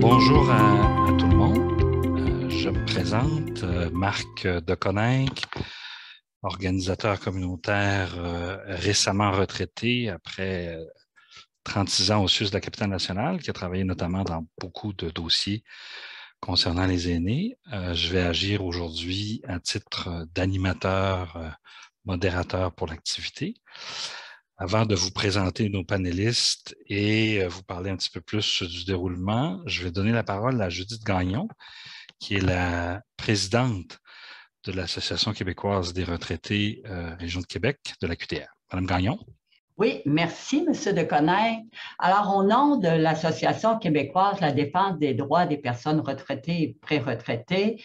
Bonjour à tout le monde. Je me présente, Marc Deconinck, organisateur communautaire récemment retraité après 36 ans au CIUS de la capitale nationale, qui a travaillé notamment dans beaucoup de dossiers concernant les aînés. Je vais agir aujourd'hui à titre d'animateur, modérateur pour l'activité. Avant de vous présenter nos panélistes et vous parler un petit peu plus du déroulement, je vais donner la parole à Judith Gagnon, qui est la présidente de l'Association québécoise des retraités Région de Québec, de la QTR. Madame Gagnon. Oui, merci, M. Deconinck. Alors, au nom de l'Association québécoise de la défense des droits des personnes retraitées et pré-retraitées,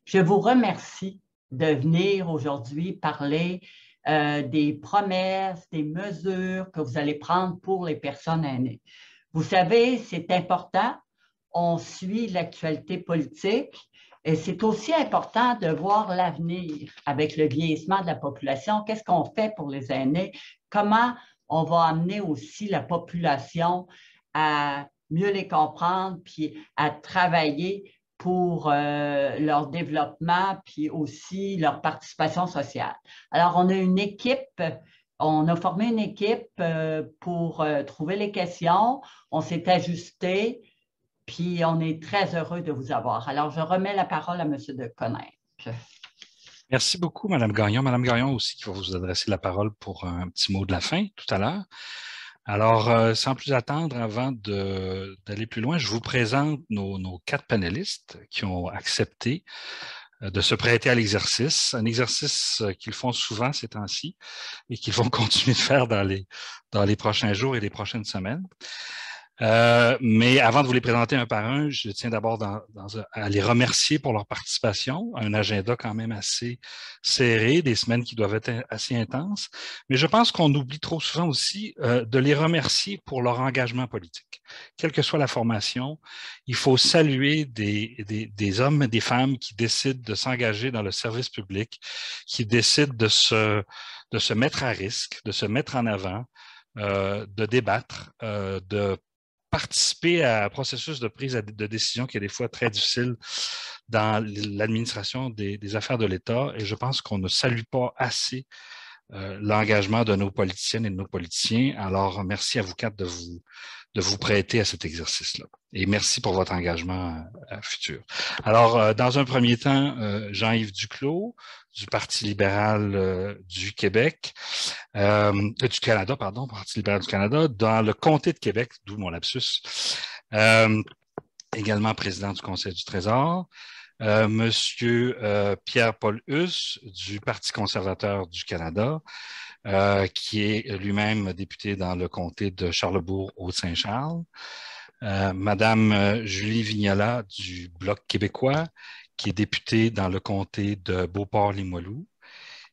je vous remercie de venir aujourd'hui parler des promesses, des mesures que vous allez prendre pour les personnes aînées. Vous savez, c'est important, on suit l'actualité politique et c'est aussi important de voir l'avenir avec le vieillissement de la population. Qu'est-ce qu'on fait pour les aînés? Comment on va amener aussi la population à mieux les comprendre puis à travailler pour leur développement, puis aussi leur participation sociale. Alors, on a une équipe, on a formé une équipe pour trouver les questions, on s'est ajusté, puis on est très heureux de vous avoir. Alors, je remets la parole à M. Deconinck. Merci beaucoup, Mme Gagnon. Mme Gagnon aussi qui va vous adresser la parole pour un petit mot de la fin tout à l'heure. Alors, sans plus attendre, avant d'aller plus loin, je vous présente nos 4 panélistes qui ont accepté de se prêter à l'exercice, un exercice qu'ils font souvent ces temps-ci et qu'ils vont continuer de faire dans les prochains jours et les prochaines semaines. Mais avant de vous les présenter un par un, je tiens d'abord à les remercier pour leur participation, un agenda quand même assez serré, des semaines qui doivent être assez intenses. Mais je pense qu'on oublie trop souvent aussi de les remercier pour leur engagement politique. Quelle que soit la formation, il faut saluer des hommes et des femmes qui décident de s'engager dans le service public, qui décident de se mettre à risque, de se mettre en avant, de débattre, de participer à un processus de prise de décision qui est des fois très difficile dans l'administration des affaires de l'État. Et je pense qu'on ne salue pas assez l'engagement de nos politiciennes et de nos politiciens. Alors, merci à vous 4 de vous prêter à cet exercice-là. Et merci pour votre engagement futur. Alors, dans un premier temps, Jean-Yves Duclos, du Parti libéral du Québec, du Canada, pardon, Parti libéral du Canada, dans le comté de Québec, d'où mon lapsus, également président du Conseil du Trésor, Monsieur Pierre-Paul Huss, du Parti conservateur du Canada, qui est lui-même député dans le comté de Charlebourg-Haute-Saint-Charles, Madame Julie Vignola du Bloc québécois, qui est députée dans le comté de Beauport-Limoilou,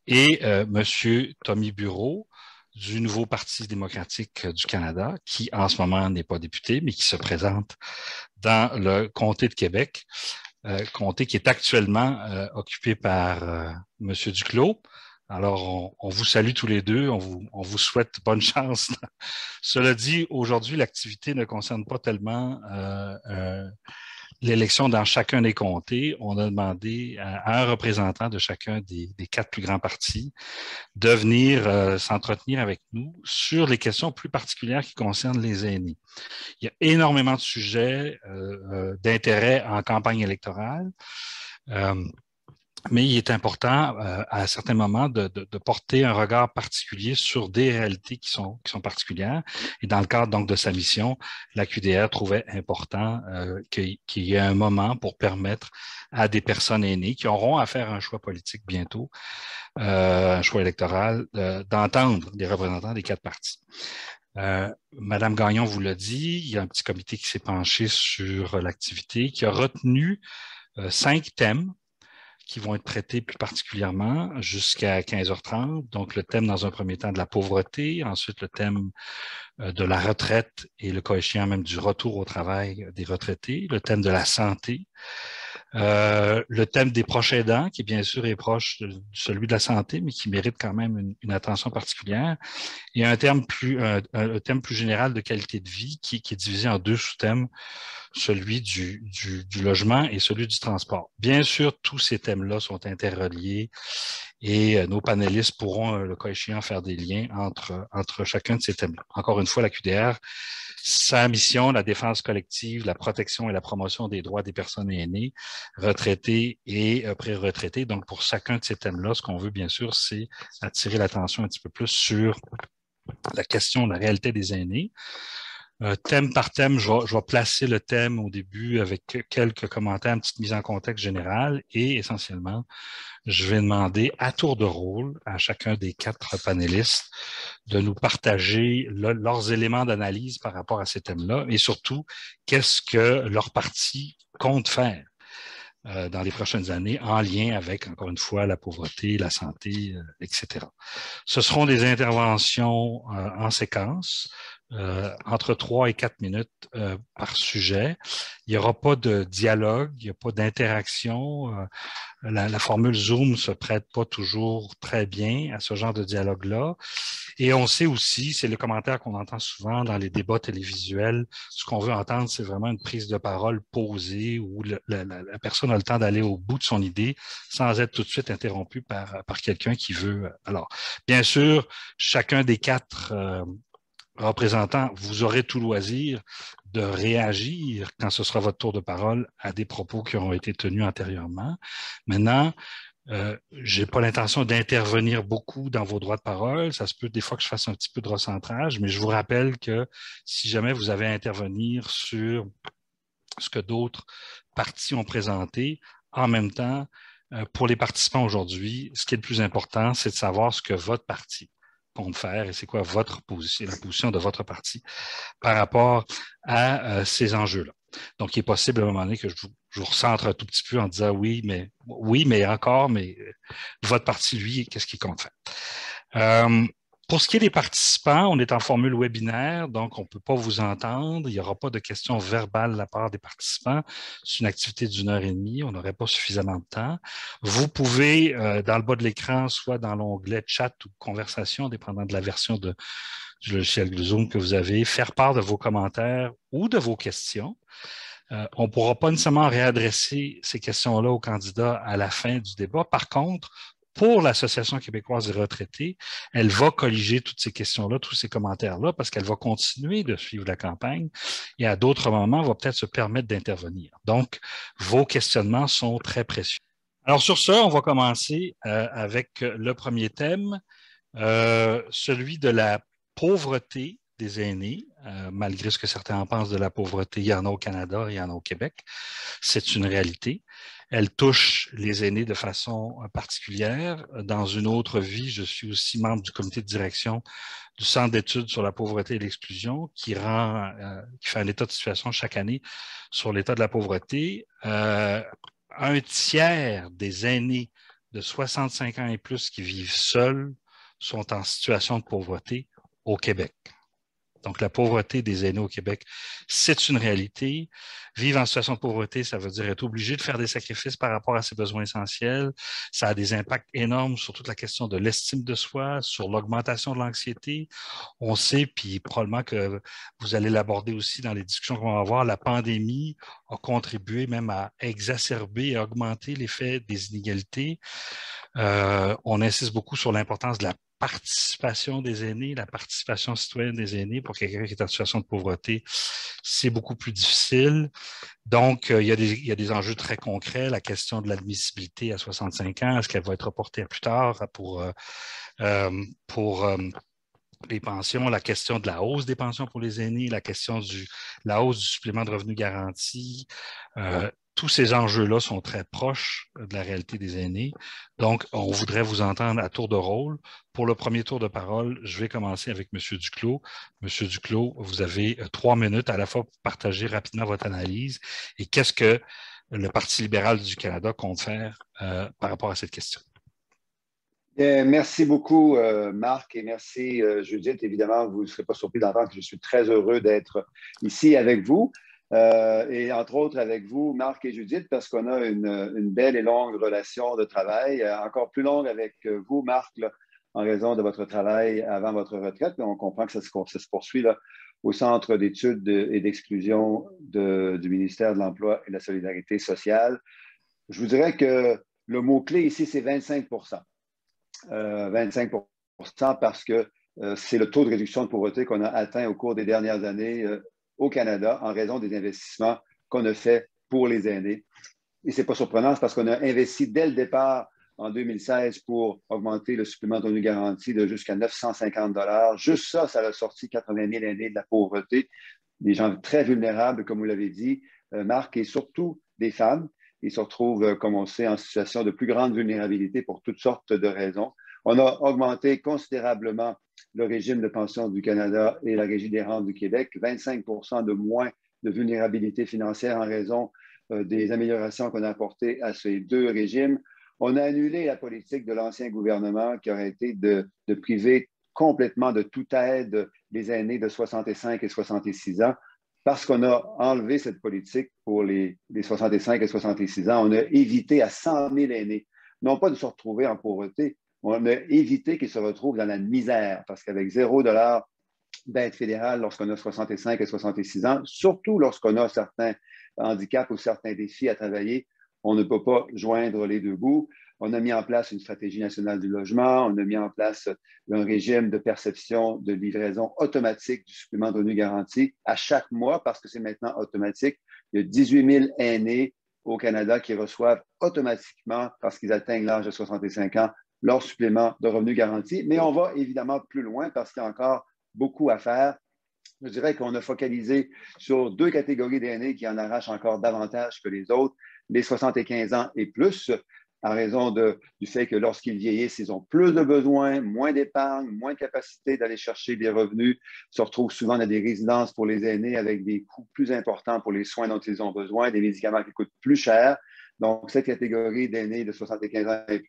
et Monsieur Tommy Bureau du nouveau Parti démocratique du Canada, qui en ce moment n'est pas député, mais qui se présente dans le comté de Québec, comté qui est actuellement occupé par Monsieur Duclos. Alors, on vous salue tous les deux, on vous souhaite bonne chance. Cela dit, aujourd'hui, l'activité ne concerne pas tellement l'élection dans chacun des comtés. On a demandé à un représentant de chacun des 4 plus grands partis de venir s'entretenir avec nous sur les questions plus particulières qui concernent les aînés. Il y a énormément de sujets d'intérêt en campagne électorale. Mais il est important, à certains moments, de porter un regard particulier sur des réalités qui sont particulières. Et dans le cadre donc de sa mission, la QDR trouvait important qu'il y ait un moment pour permettre à des personnes aînées qui auront à faire un choix politique bientôt, un choix électoral, d'entendre des représentants des 4 partis. Madame Gagnon vous l'a dit, il y a un petit comité qui s'est penché sur l'activité, qui a retenu 5 thèmes qui vont être traités plus particulièrement jusqu'à 15h30. Donc, le thème, dans un premier temps, de la pauvreté, ensuite le thème de la retraite et le cas échéant même du retour au travail des retraités, le thème de la santé, Le thème des proches aidants, qui bien sûr est proche de celui de la santé, mais qui mérite quand même une attention particulière. Et un thème plus général de qualité de vie qui est divisé en deux sous-thèmes, celui du logement et celui du transport. Bien sûr, tous ces thèmes-là sont interreliés et nos panélistes pourront, le cas échéant, faire des liens entre chacun de ces thèmes-là. Encore une fois, la QDR, sa mission, la défense collective, la protection et la promotion des droits des personnes aînées, retraitées et pré-retraitées. Donc, pour chacun de ces thèmes-là, ce qu'on veut, bien sûr, c'est attirer l'attention un petit peu plus sur la question de la réalité des aînés. Thème par thème, je vais placer le thème au début avec quelques commentaires, une petite mise en contexte générale et essentiellement, je vais demander à tour de rôle à chacun des 4 panélistes de nous partager leurs éléments d'analyse par rapport à ces thèmes-là et surtout, qu'est-ce que leur parti compte faire dans les prochaines années en lien avec, encore une fois, la pauvreté, la santé, etc. Ce seront des interventions en séquence. Entre 3 et 4 minutes par sujet. Il n'y aura pas de dialogue, il n'y a pas d'interaction. La formule Zoom ne se prête pas toujours très bien à ce genre de dialogue-là. Et on sait aussi, c'est le commentaire qu'on entend souvent dans les débats télévisuels, ce qu'on veut entendre, c'est vraiment une prise de parole posée où la personne a le temps d'aller au bout de son idée sans être tout de suite interrompue par quelqu'un qui veut. Alors, bien sûr, chacun des 4 représentants, vous aurez tout loisir de réagir quand ce sera votre tour de parole à des propos qui auront été tenus antérieurement. Maintenant, je n'ai pas l'intention d'intervenir beaucoup dans vos droits de parole. Ça se peut des fois que je fasse un petit peu de recentrage, mais je vous rappelle que si jamais vous avez à intervenir sur ce que d'autres partis ont présenté, en même temps, pour les participants aujourd'hui, ce qui est le plus important, c'est de savoir ce que votre parti compte faire et c'est quoi votre position, la position de votre parti par rapport à ces enjeux-là. Donc, il est possible à un moment donné que je vous recentre un tout petit peu en disant oui, mais encore, mais votre parti, lui, qu'est-ce qu'il compte faire? Pour ce qui est des participants, on est en formule webinaire, donc on ne peut pas vous entendre. Il n'y aura pas de questions verbales de la part des participants. C'est une activité d'1h30. On n'aurait pas suffisamment de temps. Vous pouvez, dans le bas de l'écran, soit dans l'onglet chat ou conversation, dépendant de la version du logiciel Zoom que vous avez, faire part de vos commentaires ou de vos questions. On ne pourra pas nécessairement réadresser ces questions-là aux candidats à la fin du débat. Par contre, pour l'Association québécoise des retraités, elle va colliger toutes ces questions-là, tous ces commentaires-là, parce qu'elle va continuer de suivre la campagne et à d'autres moments, va peut-être se permettre d'intervenir. Donc, vos questionnements sont très précieux. Alors, sur ce, on va commencer avec le premier thème, celui de la pauvreté des aînés, malgré ce que certains en pensent de la pauvreté, il y en a au Canada, il y en a au Québec. C'est une réalité. Elle touche les aînés de façon particulière. Dans une autre vie, je suis aussi membre du comité de direction du Centre d'études sur la pauvreté et l'exclusion qui fait un état de situation chaque année sur l'état de la pauvreté. Un tiers des aînés de 65 ans et plus qui vivent seuls sont en situation de pauvreté au Québec. Donc, la pauvreté des aînés au Québec, c'est une réalité. Vivre en situation de pauvreté, ça veut dire être obligé de faire des sacrifices par rapport à ses besoins essentiels. Ça a des impacts énormes sur toute la question de l'estime de soi, sur l'augmentation de l'anxiété. On sait, puis probablement que vous allez l'aborder aussi dans les discussions qu'on va avoir, la pandémie a contribué même à exacerber et augmenter l'effet des inégalités. On insiste beaucoup sur l'importance de la participation des aînés, la participation citoyenne des aînés pour quelqu'un qui est en situation de pauvreté, c'est beaucoup plus difficile. Donc, il y a des enjeux très concrets. La question de l'admissibilité à 65 ans, est-ce qu'elle va être reportée à plus tard pour les pensions, la question de la hausse des pensions pour les aînés, la question de la hausse du supplément de revenu garanti. Tous ces enjeux-là sont très proches de la réalité des aînés. Donc, on voudrait vous entendre à tour de rôle. Pour le premier tour de parole, je vais commencer avec M. Duclos. M. Duclos, vous avez 3 minutes à la fois pour partager rapidement votre analyse et qu'est-ce que le Parti libéral du Canada compte faire par rapport à cette question. Merci beaucoup, Marc, et merci, Judith. Évidemment, vous ne serez pas surpris d'entendre que je suis très heureux d'être ici avec vous. et entre autres avec vous, Marc et Judith, parce qu'on a une belle et longue relation de travail, encore plus longue avec vous, Marc, là, en raison de votre travail avant votre retraite. On comprend que ça se poursuit là, au Centre d'études et d'exclusion du ministère de l'Emploi et de la Solidarité sociale. Je vous dirais que le mot-clé ici, c'est 25 25 parce que c'est le taux de réduction de pauvreté qu'on a atteint au cours des dernières années au Canada en raison des investissements qu'on a fait pour les aînés. Et ce n'est pas surprenant, c'est parce qu'on a investi dès le départ en 2016 pour augmenter le supplément de revenu garanti de jusqu'à 950 $. Juste ça, ça a sorti 80 000 aînés de la pauvreté, des gens très vulnérables, comme vous l'avez dit, Marc, et surtout des femmes. Ils se retrouvent, comme on le sait, en situation de plus grande vulnérabilité pour toutes sortes de raisons. On a augmenté considérablement le régime de pension du Canada et la Régie des rentes du Québec, 25 de moins de vulnérabilité financière en raison des améliorations qu'on a apportées à ces deux régimes. On a annulé la politique de l'ancien gouvernement qui aurait été de priver complètement de toute aide les aînés de 65 et 66 ans. Parce qu'on a enlevé cette politique pour les 65 et 66 ans, on a évité à 100 000 aînés, non pas de se retrouver en pauvreté, on a évité qu'ils se retrouvent dans la misère, parce qu'avec 0 $ d'aide fédérale lorsqu'on a 65 et 66 ans, surtout lorsqu'on a certains handicaps ou certains défis à travailler, on ne peut pas joindre les deux bouts. On a mis en place une stratégie nationale du logement, on a mis en place un régime de perception de livraison automatique du supplément de revenu garanti à chaque mois, parce que c'est maintenant automatique. Il y a 18 000 aînés au Canada qui reçoivent automatiquement, parce qu'ils atteignent l'âge de 65 ans, leur supplément de revenu garanti. Mais on va évidemment plus loin parce qu'il y a encore beaucoup à faire. Je dirais qu'on a focalisé sur deux catégories d'aînés qui en arrachent encore davantage que les autres, les 75 ans et plus, en raison du fait que lorsqu'ils vieillissent, ils ont plus de besoins, moins d'épargne, moins de capacité d'aller chercher des revenus, se retrouvent souvent dans des résidences pour les aînés avec des coûts plus importants pour les soins dont ils ont besoin, des médicaments qui coûtent plus cher. Donc, cette catégorie d'aînés de 75 ans et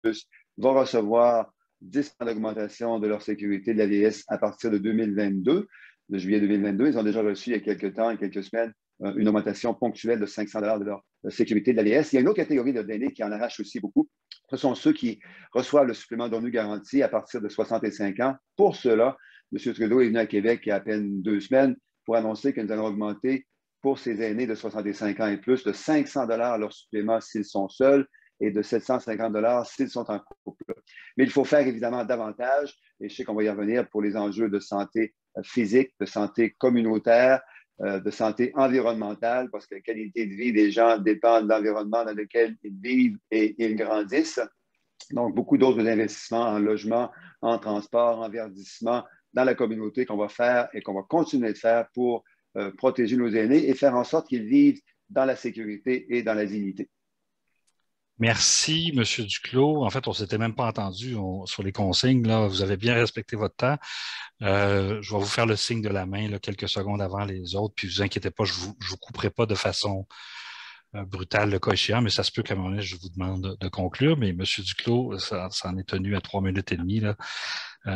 plus va recevoir 10 % d'augmentation de leur sécurité de la vieillesse à partir de 2022, de juillet 2022. Ils ont déjà reçu il y a quelques temps, il y a quelques semaines, une augmentation ponctuelle de 500 $ de leur sécurité de la vieillesse. Il y a une autre catégorie d'aînés qui en arrache aussi beaucoup. Ce sont ceux qui reçoivent le supplément de revenu garanti à partir de 65 ans. Pour cela, M. Trudeau est venu à Québec il y a à peine 2 semaines pour annoncer que nous allons augmenter pour ces aînés de 65 ans et plus de 500 $ leur supplément s'ils sont seuls et de 750 $ s'ils sont en couple. Mais il faut faire évidemment davantage, et je sais qu'on va y revenir pour les enjeux de santé physique, de santé communautaire, de santé environnementale, parce que la qualité de vie des gens dépend de l'environnement dans lequel ils vivent et ils grandissent. Donc, beaucoup d'autres investissements en logement, en transport, en verdissement dans la communauté qu'on va faire et qu'on va continuer de faire pour protéger nos aînés et faire en sorte qu'ils vivent dans la sécurité et dans la dignité. Merci, M. Duclos. En fait, on ne s'était même pas entendu sur les consignes. Là. Vous avez bien respecté votre temps. Je vais vous faire le signe de la main là, quelques secondes avant les autres. Puis, ne vous inquiétez pas, je vous couperai pas de façon brutale le cas échéant, mais ça se peut qu'à un moment donné, je vous demande de conclure. Mais M. Duclos, ça en est tenu à 3 minutes et demie, là,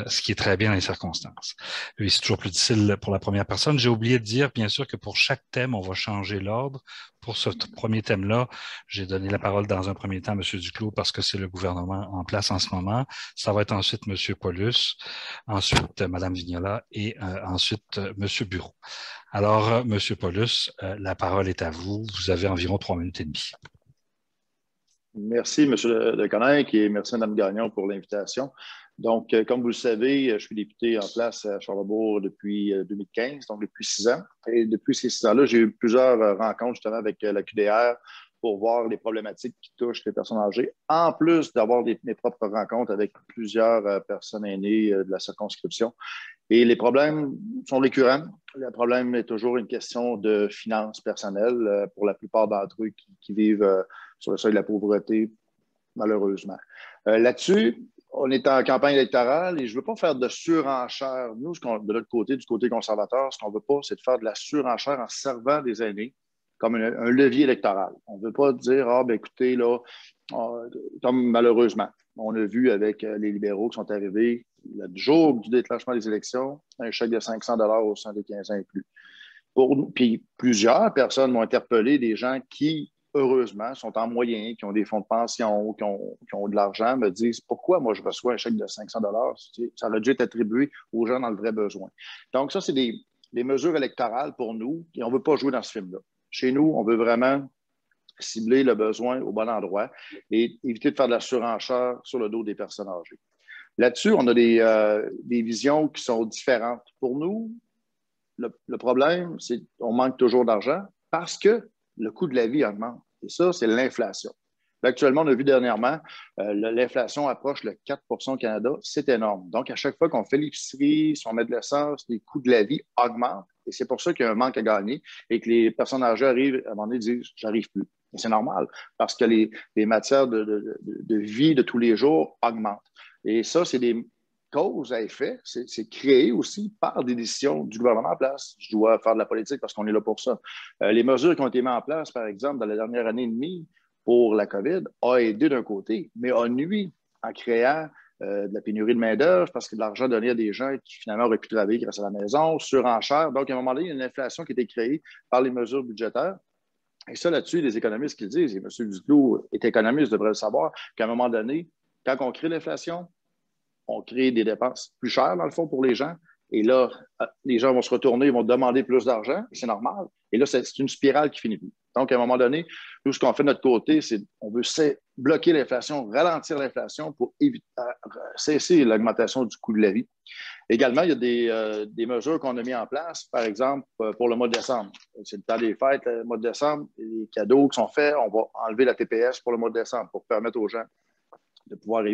ce qui est très bien dans les circonstances. Et c'est toujours plus difficile pour la première personne. J'ai oublié de dire, bien sûr, que pour chaque thème, on va changer l'ordre. Pour ce premier thème-là, j'ai donné la parole dans un premier temps à M. Duclos parce que c'est le gouvernement en place en ce moment. Ça va être ensuite M. Paulus, ensuite Mme Vignola et ensuite M. Bureau. Alors, M. Paulus, la parole est à vous. Vous avez environ 3 minutes et demie. Merci, M. Deconinck, et merci, Mme Gagnon, pour l'invitation. Donc, comme vous le savez, je suis député en place à Charlesbourg depuis 2015, donc depuis 6 ans. Et depuis ces 6 ans-là, j'ai eu plusieurs rencontres justement avec la QDR pour voir les problématiques qui touchent les personnes âgées, en plus d'avoir mes propres rencontres avec plusieurs personnes aînées de la circonscription. Et les problèmes sont récurrents. Le problème est toujours une question de finances personnelles pour la plupart d'entre eux qui vivent sur le seuil de la pauvreté, malheureusement. Là-dessus, on est en campagne électorale et je ne veux pas faire de surenchère. Nous, de l'autre côté, du côté conservateur, ce qu'on ne veut pas, c'est de faire de la surenchère en servant des aînés comme un levier électoral. On ne veut pas dire, ah, ben écoutez, là, comme malheureusement, on a vu avec les libéraux qui sont arrivés le jour du déclenchement des élections, un chèque de 500 $ au sein des 15 ans et plus. Puis plusieurs personnes m'ont interpellé, des gens qui, heureusement, sont en moyen, qui ont des fonds de pension, qui ont de l'argent, me disent pourquoi moi je reçois un chèque de 500 $. Ça aurait dû être attribué aux gens dans le vrai besoin. Donc, ça, c'est des mesures électorales pour nous et on ne veut pas jouer dans ce film-là. Chez nous, on veut vraiment cibler le besoin au bon endroit et éviter de faire de la surenchère sur le dos des personnes âgées. Là-dessus, on a des visions qui sont différentes. Pour nous, le problème, c'est qu'on manque toujours d'argent parce que le coût de la vie augmente. Et ça, c'est l'inflation. Actuellement, on a vu dernièrement, l'inflation approche le 4 % au Canada. C'est énorme. Donc, à chaque fois qu'on fait l'épicerie, si on met de l'essence, les coûts de la vie augmentent. Et c'est pour ça qu'il y a un manque à gagner et que les personnes âgées arrivent à un moment donné et disent « j'arrive plus ». Et c'est normal parce que les matières de vie de tous les jours augmentent. Et ça, c'est des cause à effet, c'est créé aussi par des décisions du gouvernement en place. Je dois faire de la politique parce qu'on est là pour ça. Les mesures qui ont été mises en place, par exemple, dans la dernière année et demie pour la COVID, ont aidé d'un côté, mais ont nuit en créant de la pénurie de main-d'œuvre parce que de l'argent donné à des gens qui finalement auraient pu travailler grâce à la maison, surenchère. Donc, à un moment donné, il y a une inflation qui a été créée par les mesures budgétaires. Et ça, là-dessus, les économistes qui le disent, et M. Duclos est économiste, devrait le savoir, qu'à un moment donné, quand on crée l'inflation, on crée des dépenses plus chères, dans le fond, pour les gens. Et là, les gens vont se retourner, ils vont demander plus d'argent, c'est normal. Et là, c'est une spirale qui finit plus. Donc, à un moment donné, nous, ce qu'on fait de notre côté, c'est qu'on veut bloquer l'inflation, ralentir l'inflation pour cesser l'augmentation du coût de la vie. Également, il y a des mesures qu'on a mises en place, par exemple, pour le mois de décembre. C'est le temps des fêtes, le mois de décembre, les cadeaux qui sont faits, on va enlever la TPS pour le mois de décembre pour permettre aux gens de pouvoir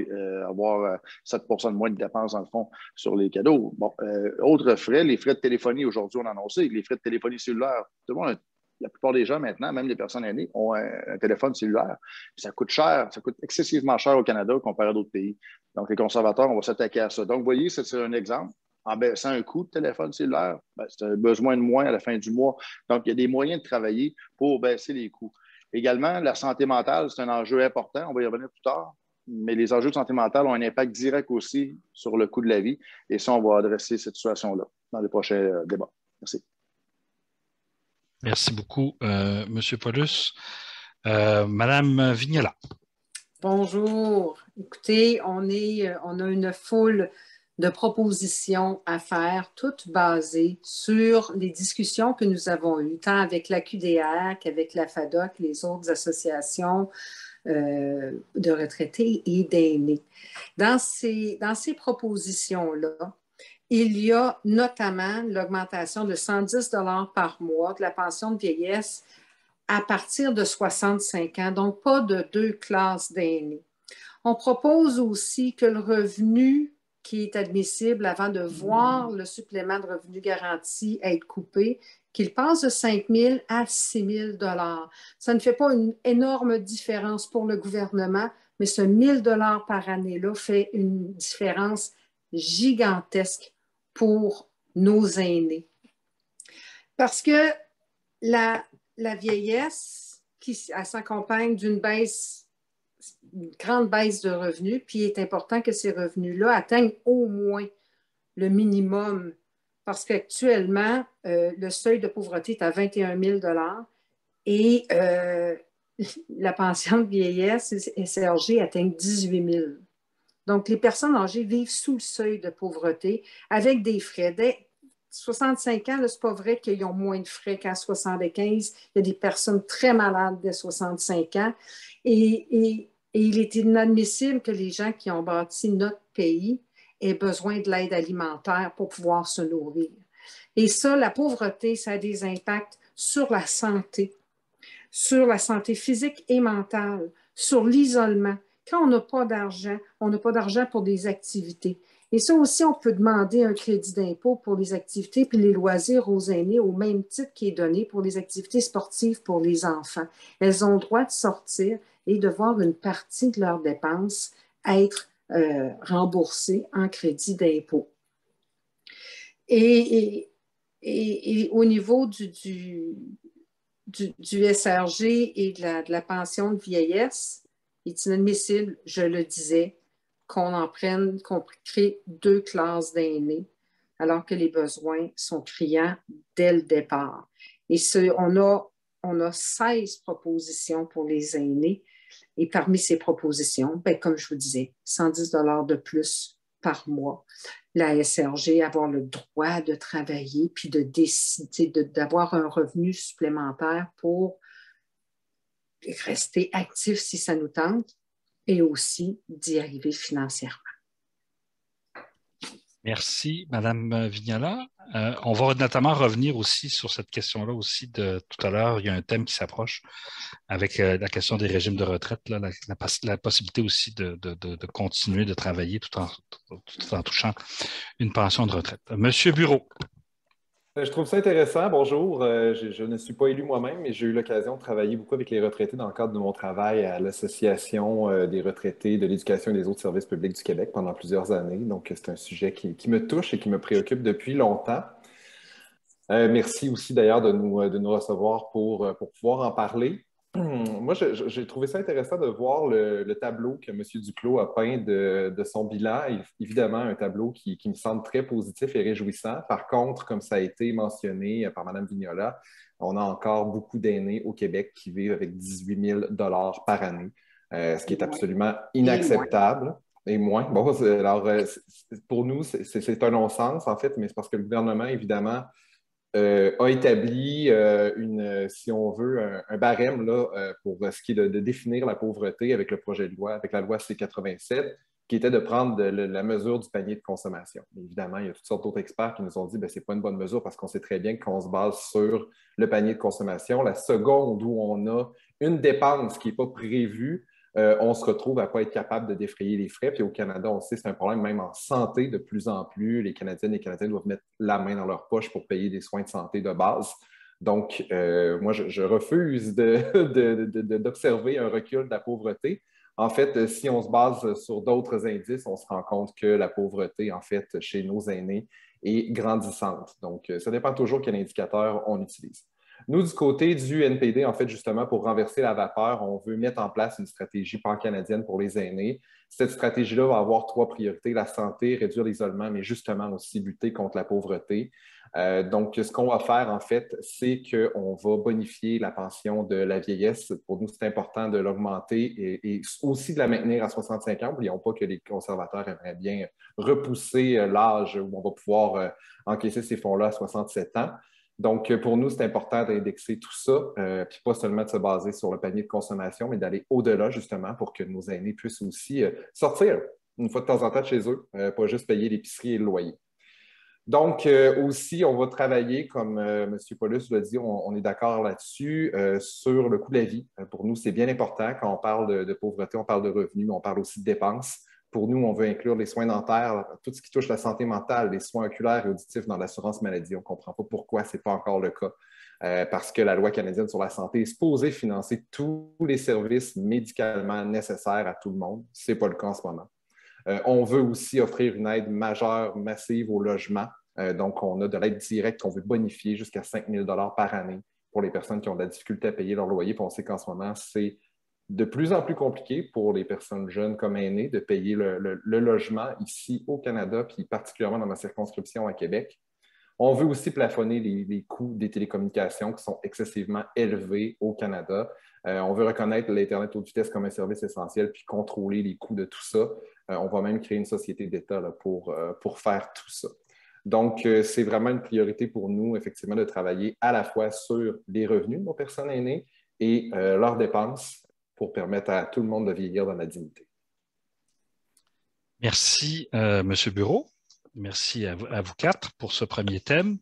avoir 7 % de moins de dépenses, dans le fond, sur les cadeaux. Bon, autres frais, les frais de téléphonie, aujourd'hui, on a annoncé, les frais de téléphonie cellulaire. Tout le monde, la plupart des gens, maintenant, même les personnes aînées, ont un téléphone cellulaire. Ça coûte cher, ça coûte excessivement cher au Canada comparé à d'autres pays. Donc, les conservateurs, on va s'attaquer à ça. Donc, vous voyez, c'est un exemple. En baissant un coût de téléphone cellulaire, c'est un besoin de moins à la fin du mois. Donc, il y a des moyens de travailler pour baisser les coûts. Également, la santé mentale, c'est un enjeu important. On va y revenir plus tard. Mais les enjeux de santé mentale ont un impact direct aussi sur le coût de la vie. Et ça, on va adresser cette situation-là dans les prochains débats. Merci. Merci beaucoup, M. Paulus. Madame Vignola. Bonjour. Écoutez, on a une foule de propositions à faire, toutes basées sur les discussions que nous avons eues, tant avec la QDR qu'avec la FADOC, les autres associations de retraités et d'aînés. Dans ces propositions-là, il y a notamment l'augmentation de 110 $ par mois de la pension de vieillesse à partir de 65 ans, donc pas de 2 classes d'aînés. On propose aussi que le revenu qui est admissible avant de voir le supplément de revenu garanti être coupé, qu'il passe de 5 000 à 6 000 $. Ça ne fait pas une énorme différence pour le gouvernement, mais ce 1 000 $ par année-là fait une différence gigantesque pour nos aînés. Parce que la vieillesse qui s'accompagne d'une grande baisse de revenus, puis il est important que ces revenus-là atteignent au moins le minimum, parce qu'actuellement, le seuil de pauvreté est à 21 000 $ et la pension de vieillesse SRG atteint 18 000 $. Donc, les personnes âgées vivent sous le seuil de pauvreté avec des frais. Dès 65 ans, ce n'est pas vrai qu'ils ont moins de frais qu'à 75. Il y a des personnes très malades dès 65 ans. Et il est inadmissible que les gens qui ont bâti notre pays aient besoin de l'aide alimentaire pour pouvoir se nourrir. Et ça, la pauvreté, ça a des impacts sur la santé physique et mentale, sur l'isolement. Quand on n'a pas d'argent, on n'a pas d'argent pour des activités. Et ça aussi, on peut demander un crédit d'impôt pour les activités puis les loisirs aux aînés au même titre qui est donné pour les activités sportives pour les enfants. Elles ont le droit de sortir et de voir une partie de leurs dépenses être remboursée en crédit d'impôt. Et au niveau du SRG et de la pension de vieillesse, il est inadmissible, je le disais, qu'on crée 2 classes d'aînés alors que les besoins sont criants dès le départ. Et on a 16 propositions pour les aînés. Et parmi ces propositions, bien, comme je vous disais, 110 $ de plus par mois. La SRG, avoir le droit de travailler puis de décider d'avoir un revenu supplémentaire pour rester actif si ça nous tente et aussi d'y arriver financièrement. Merci, Madame Vignola. On va notamment revenir aussi sur cette question-là aussi de tout à l'heure. Il y a un thème qui s'approche avec la question des régimes de retraite, là, la possibilité aussi de continuer de travailler tout en touchant une pension de retraite. Monsieur Bureau. Je trouve ça intéressant. Bonjour. Je ne suis pas élu moi-même, mais j'ai eu l'occasion de travailler beaucoup avec les retraités dans le cadre de mon travail à l'Association des retraités de l'éducation et des autres services publics du Québec pendant plusieurs années. Donc, c'est un sujet qui me touche et qui me préoccupe depuis longtemps. Merci aussi d'ailleurs de nous recevoir pour pouvoir en parler. Moi, j'ai trouvé ça intéressant de voir le tableau que M. Duclos a peint de son bilan. Évidemment, un tableau qui me semble très positif et réjouissant. Par contre, comme ça a été mentionné par Mme Vignola, on a encore beaucoup d'aînés au Québec qui vivent avec 18 000 $ par année, ce qui est absolument inacceptable. Et moins. Bon, alors, pour nous, c'est un non-sens, en fait, mais c'est parce que le gouvernement, évidemment, a établi si on veut, un barème là, pour ce qui est de définir la pauvreté avec le projet de loi, avec la loi C-87, qui était de prendre la mesure du panier de consommation. Mais évidemment, il y a toutes sortes d'autres experts qui nous ont dit que ce n'est pas une bonne mesure parce qu'on sait très bien qu'on se base sur le panier de consommation. La seconde où on a une dépense qui n'est pas prévue, on se retrouve à ne pas être capable de défrayer les frais. Puis au Canada, on sait que c'est un problème même en santé de plus en plus. Les Canadiennes et les Canadiens doivent mettre la main dans leur poche pour payer des soins de santé de base. Donc, moi, je refuse d'observer un recul de la pauvreté. En fait, si on se base sur d'autres indices, on se rend compte que la pauvreté, en fait, chez nos aînés est grandissante. Donc, ça dépend toujours quel indicateur on utilise. Nous, du côté du NPD, en fait, justement, pour renverser la vapeur, on veut mettre en place une stratégie pan-canadienne pour les aînés. Cette stratégie-là va avoir 3 priorités: la santé, réduire l'isolement, mais justement aussi lutter contre la pauvreté. Donc, ce qu'on va faire, en fait, c'est qu'on va bonifier la pension de la vieillesse. Pour nous, c'est important de l'augmenter et aussi de la maintenir à 65 ans. N'oublions pas que les conservateurs aimeraient bien repousser l'âge où on va pouvoir encaisser ces fonds-là à 67 ans. Donc, pour nous, c'est important d'indexer tout ça, puis pas seulement de se baser sur le panier de consommation, mais d'aller au-delà, justement, pour que nos aînés puissent aussi sortir une fois de temps en temps de chez eux, pas juste payer l'épicerie et le loyer. Donc, aussi, on va travailler, comme M. Paulus l'a dit, on est d'accord là-dessus, sur le coût de la vie. Pour nous, c'est bien important. Quand on parle de pauvreté, on parle de revenus, mais on parle aussi de dépenses. Pour nous, on veut inclure les soins dentaires, tout ce qui touche la santé mentale, les soins oculaires et auditifs dans l'assurance maladie. On ne comprend pas pourquoi ce n'est pas encore le cas. Parce que la loi canadienne sur la santé est supposée financer tous les services médicalement nécessaires à tout le monde. Ce n'est pas le cas en ce moment. On veut aussi offrir une aide majeure, massive au logement. Donc, on a de l'aide directe qu'on veut bonifier jusqu'à 5 000 $ par année pour les personnes qui ont de la difficulté à payer leur loyer. Puis on sait qu'en ce moment, c'est de plus en plus compliqué pour les personnes jeunes comme aînées de payer le logement ici au Canada, puis particulièrement dans ma circonscription à Québec. On veut aussi plafonner les coûts des télécommunications qui sont excessivement élevés au Canada. On veut reconnaître l'Internet haute vitesse comme un service essentiel puis contrôler les coûts de tout ça. On va même créer une société d'État là, pour faire tout ça. Donc, c'est vraiment une priorité pour nous, effectivement, de travailler à la fois sur les revenus de nos personnes aînées et leurs dépenses pour permettre à tout le monde de vieillir dans la dignité. Merci, M. Bureau. Merci à vous quatre pour ce premier thème.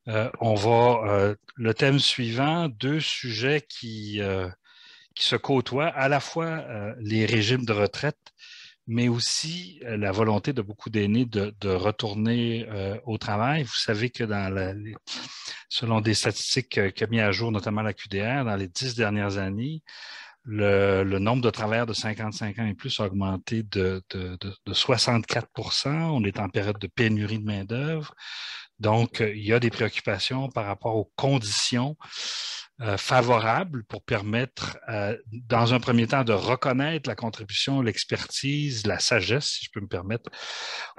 Le thème suivant, 2 sujets qui se côtoient, à la fois les régimes de retraite, mais aussi la volonté de beaucoup d'aînés de retourner au travail. Vous savez que selon des statistiques qu'a mis à jour notamment la QDR, dans les 10 dernières années, le nombre de travailleurs de 55 ans et plus a augmenté de 64 %. On est en période de pénurie de main-d'œuvre. Donc, il y a des préoccupations par rapport aux conditions favorable pour permettre, dans un premier temps, de reconnaître la contribution, l'expertise, la sagesse, si je peux me permettre,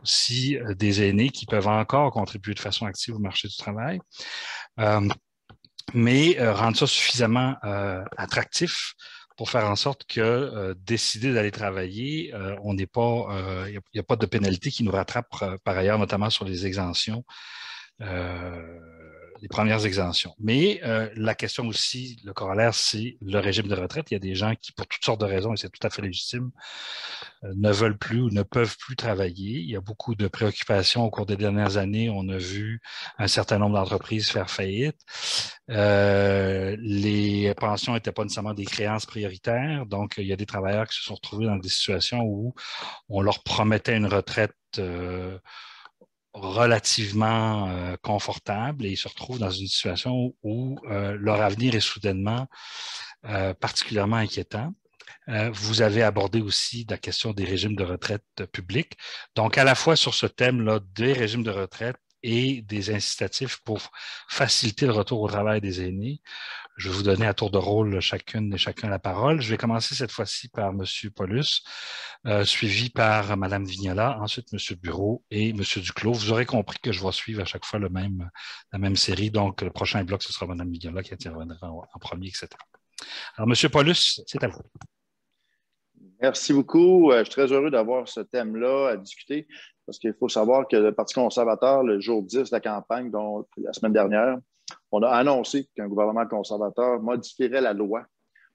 aussi des aînés qui peuvent encore contribuer de façon active au marché du travail, mais rendre ça suffisamment attractif pour faire en sorte que décider d'aller travailler, on n'est pas, il n'y a pas de pénalité qui nous rattrape par ailleurs, notamment sur les exemptions. Les premières exemptions. Mais la question aussi, le corollaire, c'est le régime de retraite. Il y a des gens qui, pour toutes sortes de raisons, et c'est tout à fait légitime, ne veulent plus ou ne peuvent plus travailler. Il y a beaucoup de préoccupations au cours des dernières années. On a vu un certain nombre d'entreprises faire faillite. Les pensions n'étaient pas nécessairement des créances prioritaires. Donc, il y a des travailleurs qui se sont retrouvés dans des situations où on leur promettait une retraite relativement confortable et ils se retrouvent dans une situation où leur avenir est soudainement particulièrement inquiétant. Vous avez abordé aussi la question des régimes de retraite publics. Donc, à la fois sur ce thème-là des régimes de retraite et des incitatifs pour faciliter le retour au travail des aînés, je vais vous donner à tour de rôle chacune et chacun la parole. Je vais commencer cette fois-ci par M. Paulus, suivi par Mme Vignola, ensuite M. Bureau et M. Duclos. Vous aurez compris que je vais suivre à chaque fois la même série. Donc, le prochain bloc, ce sera Mme Vignola qui interviendra en premier, etc. Alors, M. Paulus, c'est à vous. Merci beaucoup. Je suis très heureux d'avoir ce thème-là à discuter parce qu'il faut savoir que le Parti conservateur, le jour 10 de la campagne, donc la semaine dernière, on a annoncé qu'un gouvernement conservateur modifierait la loi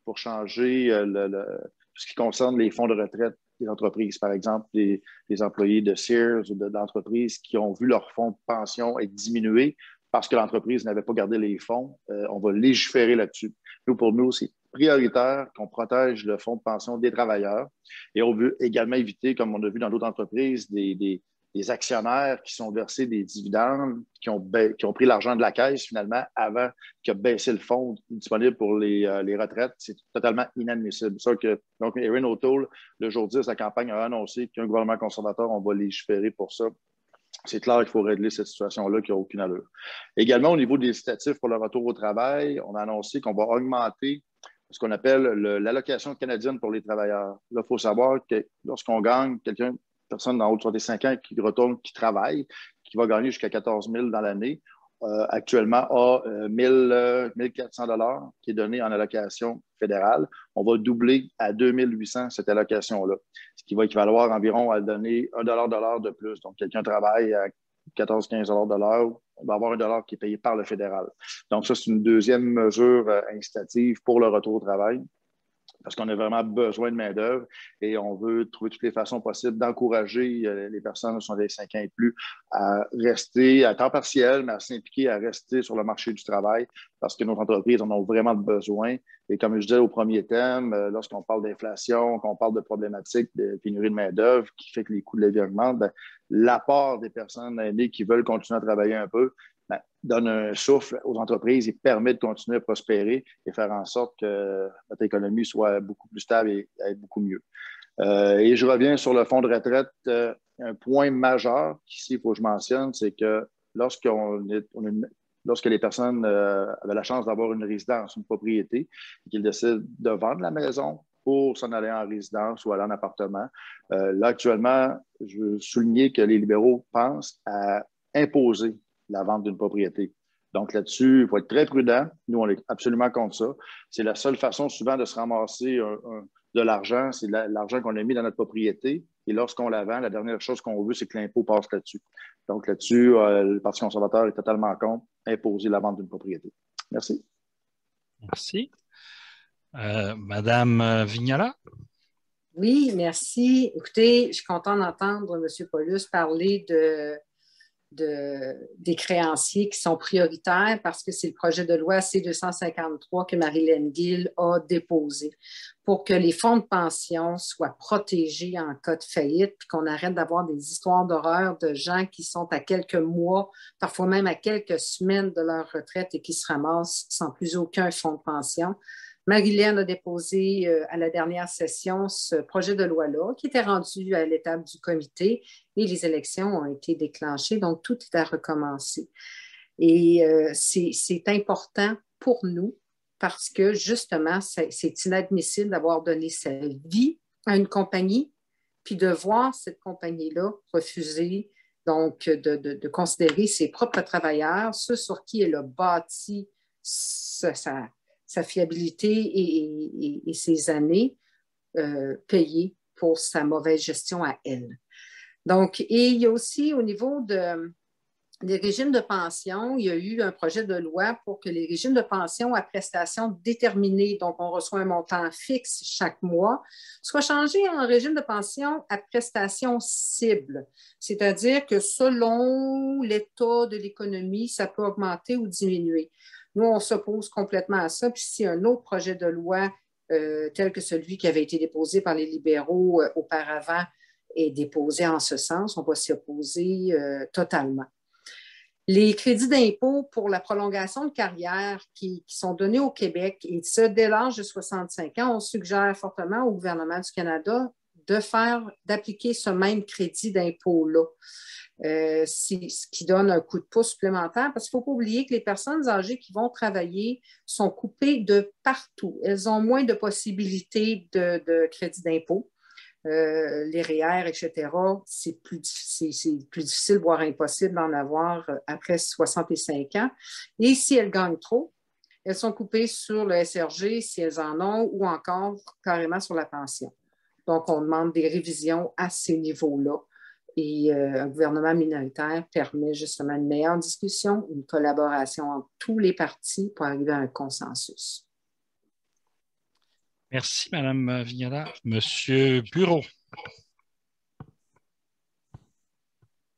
pour changer tout ce qui concerne les fonds de retraite des entreprises. Par exemple, les employés de Sears ou d'entreprises qui ont vu leur fonds de pension être diminué parce que l'entreprise n'avait pas gardé les fonds. On va légiférer là-dessus. Pour nous, c'est prioritaire qu'on protège le fonds de pension des travailleurs et on veut également éviter, comme on a vu dans d'autres entreprises, des actionnaires qui sont versés des dividendes, qui ont pris l'argent de la caisse finalement avant qu'il ait baissé le fonds disponible pour les retraites. C'est totalement inadmissible. Donc, Erin O'Toole, le jour 10, la campagne a annoncé qu'un gouvernement conservateur, on va légiférer pour ça. C'est clair qu'il faut régler cette situation-là qui n'a aucune allure. Également, au niveau des incitatifs pour le retour au travail, on a annoncé qu'on va augmenter ce qu'on appelle l'allocation canadienne pour les travailleurs. Là, il faut savoir que lorsqu'on gagne personne en haut de 65 ans qui travaille, qui va gagner jusqu'à 14 000 dans l'année, actuellement a 1 400 $ qui est donné en allocation fédérale. On va doubler à 2 800 cette allocation-là, ce qui va équivaloir environ à donner $1 de l'heure de plus. Donc, quelqu'un travaille à 14-15 $ de l'heure, on va avoir $1 qui est payé par le fédéral. Donc, ça, c'est une deuxième mesure incitative pour le retour au travail, parce qu'on a vraiment besoin de main-d'œuvre et on veut trouver toutes les façons possibles d'encourager les personnes qui sont des 5 ans et plus à rester à temps partiel, mais à s'impliquer, à rester sur le marché du travail parce que nos entreprises en ont vraiment besoin. Et comme je disais au premier thème, lorsqu'on parle d'inflation, qu'on parle de problématiques de pénurie de main-d'œuvre qui fait que les coûts de la vie augmentent, l'apport des personnes aînées qui veulent continuer à travailler un peu donne un souffle aux entreprises et permet de continuer à prospérer et faire en sorte que notre économie soit beaucoup plus stable et être beaucoup mieux. Et je reviens sur le fonds de retraite. Un point majeur qu'ici, il faut que je mentionne, c'est que lorsque les personnes avaient la chance d'avoir une résidence, une propriété, et qu'ils décident de vendre la maison pour s'en aller en résidence ou aller en appartement, là, actuellement, je veux souligner que les libéraux pensent à imposer la vente d'une propriété. Donc là-dessus, il faut être très prudent. Nous, on est absolument contre ça. C'est la seule façon souvent de se ramasser de l'argent, c'est l'argent qu'on a mis dans notre propriété. Et lorsqu'on la vend, la dernière chose qu'on veut, c'est que l'impôt passe là-dessus. Donc là-dessus, le Parti conservateur est totalement contre imposer la vente d'une propriété. Merci. Merci. Madame Vignola? Oui, merci. Écoutez, je suis contente d'entendre M. Paulus parler des créanciers qui sont prioritaires parce que c'est le projet de loi C-253 que Marilyn Gill a déposé pour que les fonds de pension soient protégés en cas de faillite puis qu'on arrête d'avoir des histoires d'horreur de gens qui sont à quelques mois, parfois même à quelques semaines de leur retraite et qui se ramassent sans plus aucun fonds de pension. Marilyn a déposé à la dernière session ce projet de loi-là qui était rendu à l'étape du comité et les élections ont été déclenchées, donc tout est à recommencer. Et c'est important pour nous parce que, justement, c'est inadmissible d'avoir donné sa vie à une compagnie, puis de voir cette compagnie-là refuser donc de considérer ses propres travailleurs, ceux sur qui elle a bâti sa fiabilité et ses années payées pour sa mauvaise gestion à elle. Donc, et il y a aussi au niveau des régimes de pension, il y a eu un projet de loi pour que les régimes de pension à prestations déterminées, donc on reçoit un montant fixe chaque mois, soient changés en régime de pension à prestations cibles. C'est-à-dire que selon l'état de l'économie, ça peut augmenter ou diminuer. Nous, on s'oppose complètement à ça. Puis si un autre projet de loi tel que celui qui avait été déposé par les libéraux auparavant est déposé en ce sens, on va s'y opposer totalement. Les crédits d'impôt pour la prolongation de carrière qui sont donnés au Québec, et ce, dès l'âge de 65 ans, on suggère fortement au gouvernement du Canada d'appliquer ce même crédit d'impôt-là, ce qui donne un coup de pouce supplémentaire, parce qu'il ne faut pas oublier que les personnes âgées qui vont travailler sont coupées de partout. Elles ont moins de possibilités de crédit d'impôt. Les REER, etc., c'est plus difficile, voire impossible d'en avoir après 65 ans. Et si elles gagnent trop, elles sont coupées sur le SRG si elles en ont ou encore carrément sur la pension. Donc, on demande des révisions à ces niveaux-là. Et un gouvernement minoritaire permet justement une meilleure discussion, une collaboration entre tous les partis pour arriver à un consensus. Merci, Mme Vignola. Monsieur Bureau.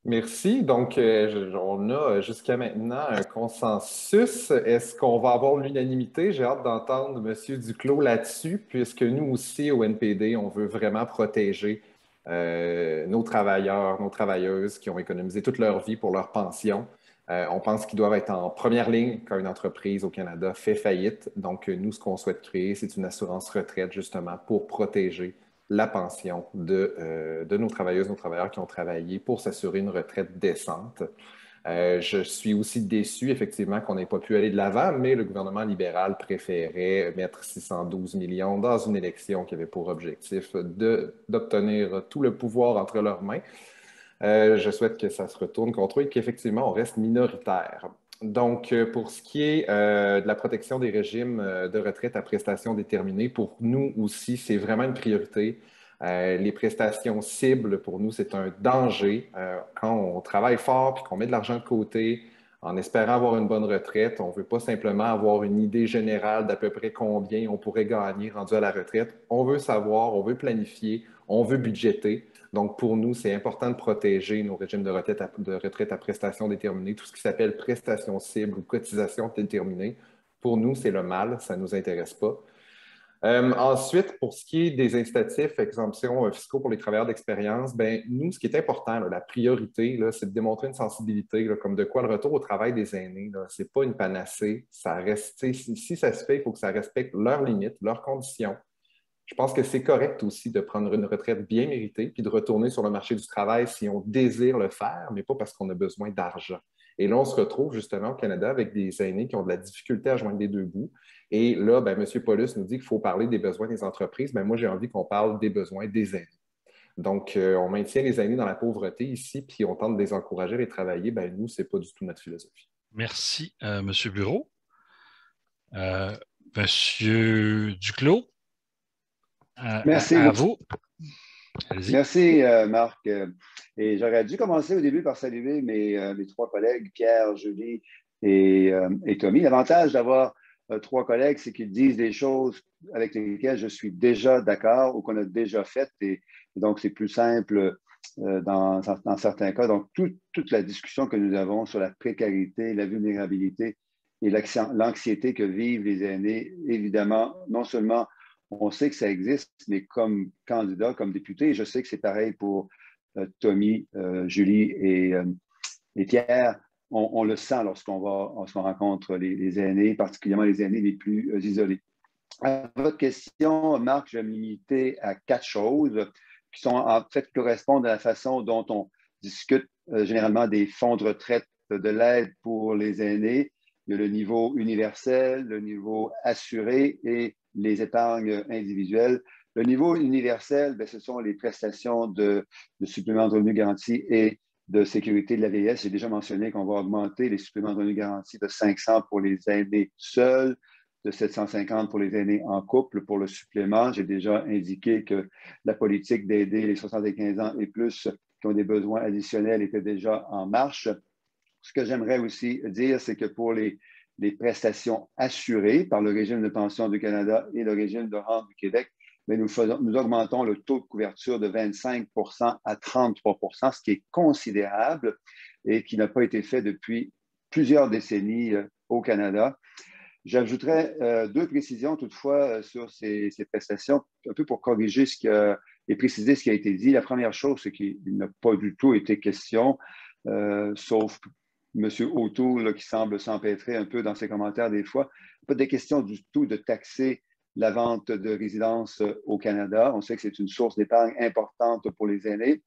Merci. Donc, on a jusqu'à maintenant un consensus. Est-ce qu'on va avoir l'unanimité? J'ai hâte d'entendre M. Duclos là-dessus, puisque nous aussi, au NPD, on veut vraiment protéger nos travailleurs, nos travailleuses qui ont économisé toute leur vie pour leur pension. On pense qu'ils doivent être en première ligne quand une entreprise au Canada fait faillite. Donc, nous, ce qu'on souhaite créer, c'est une assurance retraite, justement, pour protéger la pension de nos travailleuses, nos travailleurs qui ont travaillé pour s'assurer une retraite décente. Je suis aussi déçu, effectivement, qu'on n'ait pas pu aller de l'avant, mais le gouvernement libéral préférait mettre 612 millions dans une élection qui avait pour objectif d'obtenir tout le pouvoir entre leurs mains. Je souhaite que ça se retourne contre eux et qu'effectivement, on reste minoritaire. Donc, pour ce qui est de la protection des régimes de retraite à prestations déterminées, pour nous aussi, c'est vraiment une priorité. Les prestations cibles, pour nous, c'est un danger. Quand on travaille fort et qu'on met de l'argent de côté en espérant avoir une bonne retraite, on ne veut pas simplement avoir une idée générale d'à peu près combien on pourrait gagner rendu à la retraite. On veut savoir, on veut planifier, on veut budgéter. Donc, pour nous, c'est important de protéger nos régimes de retraite à prestations déterminées, tout ce qui s'appelle prestations cibles ou cotisations déterminées. Pour nous, c'est le mal, ça ne nous intéresse pas. Ensuite, pour ce qui est des incitatifs, exemptions fiscaux pour les travailleurs d'expérience, ben, nous, ce qui est important, là, la priorité, c'est de démontrer une sensibilité, là, comme de quoi le retour au travail des aînés, ce n'est pas une panacée. Ça reste, si ça se fait, il faut que ça respecte leurs limites, leurs conditions. Je pense que c'est correct aussi de prendre une retraite bien méritée puis de retourner sur le marché du travail si on désire le faire, mais pas parce qu'on a besoin d'argent. Et là, on se retrouve justement au Canada avec des aînés qui ont de la difficulté à joindre les deux bouts. Et là, ben, M. Paulus nous dit qu'il faut parler des besoins des entreprises. Ben, moi, j'ai envie qu'on parle des besoins des aînés. Donc, on maintient les aînés dans la pauvreté ici, puis on tente de les encourager à les travailler. Ben, nous, ce n'est pas du tout notre philosophie. Merci, M. Bureau. M. Duclos. Merci. À vous. Merci, Marc. Et j'aurais dû commencer au début par saluer mes trois collègues, Pierre, Julie et Tommy. L'avantage d'avoir trois collègues, c'est qu'ils disent des choses avec lesquelles je suis déjà d'accord ou qu'on a déjà faites. Et donc, c'est plus simple dans certains cas. Donc, toute la discussion que nous avons sur la précarité, la vulnérabilité et l'anxiété que vivent les aînés, évidemment, non seulement on sait que ça existe, mais comme candidat, comme député, je sais que c'est pareil pour Tommy, Julie et Pierre. On le sent lorsqu'on rencontre les aînés, particulièrement les aînés les plus isolés. À votre question, Marc, je vais me limiter à 4 choses qui sont en fait correspondent à la façon dont on discute généralement des fonds de retraite, de l'aide pour les aînés. il y a le niveau universel, le niveau assuré et les épargnes individuelles. Le niveau universel, ce sont les prestations de suppléments de revenus garantis et de sécurité de la vieillesse. J'ai déjà mentionné qu'on va augmenter les suppléments de revenus garantis de 500 pour les aînés seuls, de 750 pour les aînés en couple. Pour le supplément, j'ai déjà indiqué que la politique d'aider les 75 ans et plus qui ont des besoins additionnels était déjà en marche. Ce que j'aimerais aussi dire, c'est que pour les prestations assurées par le régime de pension du Canada et le régime de rente du Québec, mais nous augmentons le taux de couverture de 25 à 33 ce qui est considérable et qui n'a pas été fait depuis plusieurs décennies au Canada. J'ajouterais deux précisions toutefois sur ces prestations, un peu pour corriger et préciser ce qui a été dit. La première chose, c'est qu'il n'a pas du tout été question, sauf M. O'Toole qui semble s'empêtrer un peu dans ses commentaires des fois, pas de question du tout de taxer la vente de résidence au Canada. On sait que c'est une source d'épargne importante pour les aînés.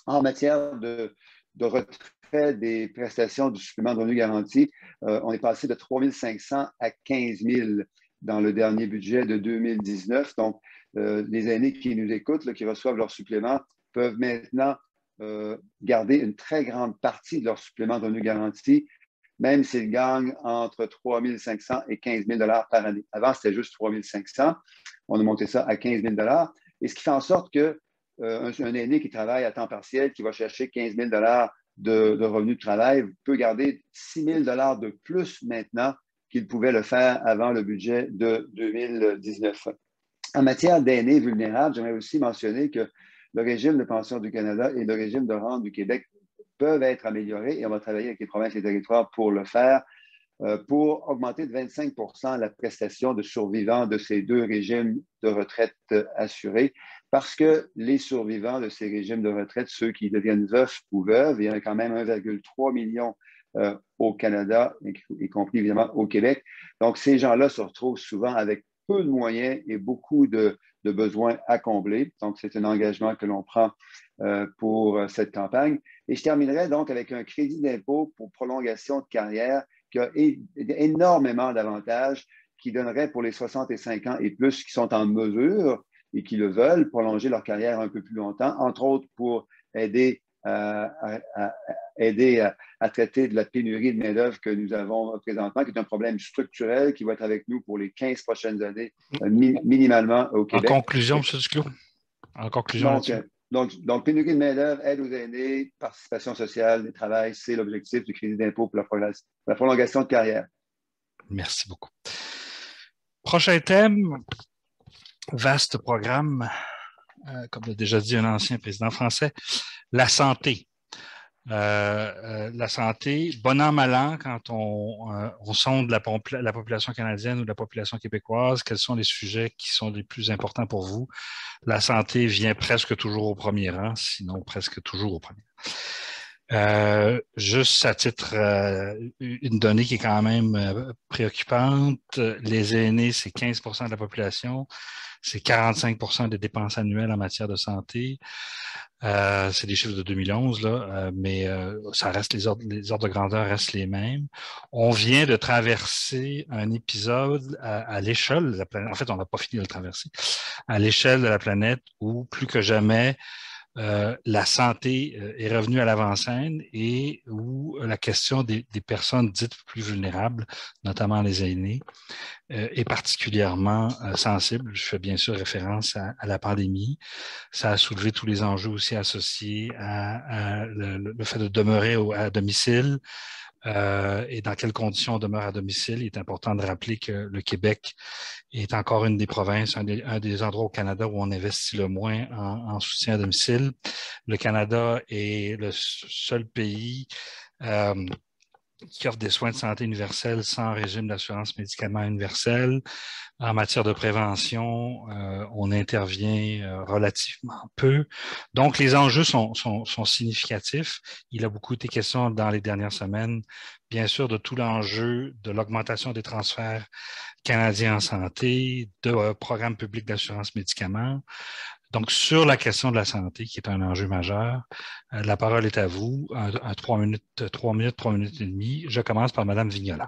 En matière de retrait des prestations du supplément de revenus garanti, on est passé de 3 500 à 15 000 dans le dernier budget de 2019. Donc, les aînés qui nous écoutent, qui reçoivent leur supplément, peuvent maintenant garder une très grande partie de leur supplément de revenus garanti, même s'ils gagnent entre 3 500 et 15 000 par année. Avant, c'était juste 3 500. On a monté ça à 15 000 et ce qui fait en sorte que un aîné qui travaille à temps partiel, qui va chercher 15 000 de revenus de travail, peut garder 6 000 de plus maintenant qu'il pouvait le faire avant le budget de 2019. En matière d'aînés vulnérables, j'aimerais aussi mentionner que le régime de pension du Canada et le régime de rente du Québec peuvent être améliorés et on va travailler avec les provinces et territoires pour le faire, pour augmenter de 25 la prestation de survivants de ces deux régimes de retraite assurés, parce que les survivants de ces régimes de retraite, ceux qui deviennent veufs ou veuves, il y en a quand même 1,3 million au Canada, y compris évidemment au Québec. Donc, ces gens-là se retrouvent souvent avec peu de moyens et beaucoup de besoins à combler. Donc, c'est un engagement que l'on prend pour cette campagne. Et je terminerai donc avec un crédit d'impôt pour prolongation de carrière qui a énormément d'avantages, qui donnerait pour les 65 ans et plus qui sont en mesure et qui le veulent prolonger leur carrière un peu plus longtemps, entre autres pour aider à traiter de la pénurie de main-d'œuvre que nous avons présentement, qui est un problème structurel qui va être avec nous pour les 15 prochaines années, minimalement au Québec. En conclusion, M. Duclos, donc, pénurie de main-d'œuvre, aide aux aînés, participation sociale, des travails, c'est l'objectif du crédit d'impôt pour la prolongation de carrière. Merci beaucoup. Prochain thème, vaste programme, comme l'a déjà dit un ancien président français, la santé. La santé, bon an, mal an, quand on sonde la population canadienne ou la population québécoise, quels sont les sujets qui sont les plus importants pour vous? La santé vient presque toujours au premier rang, sinon presque toujours au premier rang. Juste à titre, une donnée qui est quand même préoccupante, les aînés, c'est 15 de la population, c'est 45 des dépenses annuelles en matière de santé. C'est des chiffres de 2011, là, mais ça reste les ordres de grandeur restent les mêmes. On vient de traverser un épisode à l'échelle de la planète. En fait, on n'a pas fini de le traverser. À l'échelle de la planète où, plus que jamais, la santé est revenue à l'avant-scène et où la question des personnes dites plus vulnérables, notamment les aînés, est particulièrement sensible. Je fais bien sûr référence à la pandémie. Ça a soulevé tous les enjeux aussi associés à le fait de demeurer à domicile. Et dans quelles conditions on demeure à domicile. Il est important de rappeler que le Québec est encore une des provinces, un des endroits au Canada où on investit le moins en soutien à domicile. Le Canada est le seul pays qui offre des soins de santé universels sans régime d'assurance médicaments universel. En matière de prévention, on intervient relativement peu. Donc, les enjeux sont significatifs. Il a beaucoup été question dans les dernières semaines, bien sûr, de tout l'enjeu de l'augmentation des transferts canadiens en santé, de programmes publics d'assurance médicaments. Donc, sur la question de la santé, qui est un enjeu majeur, la parole est à vous. 3 minutes et demie. Je commence par Mme Vignola.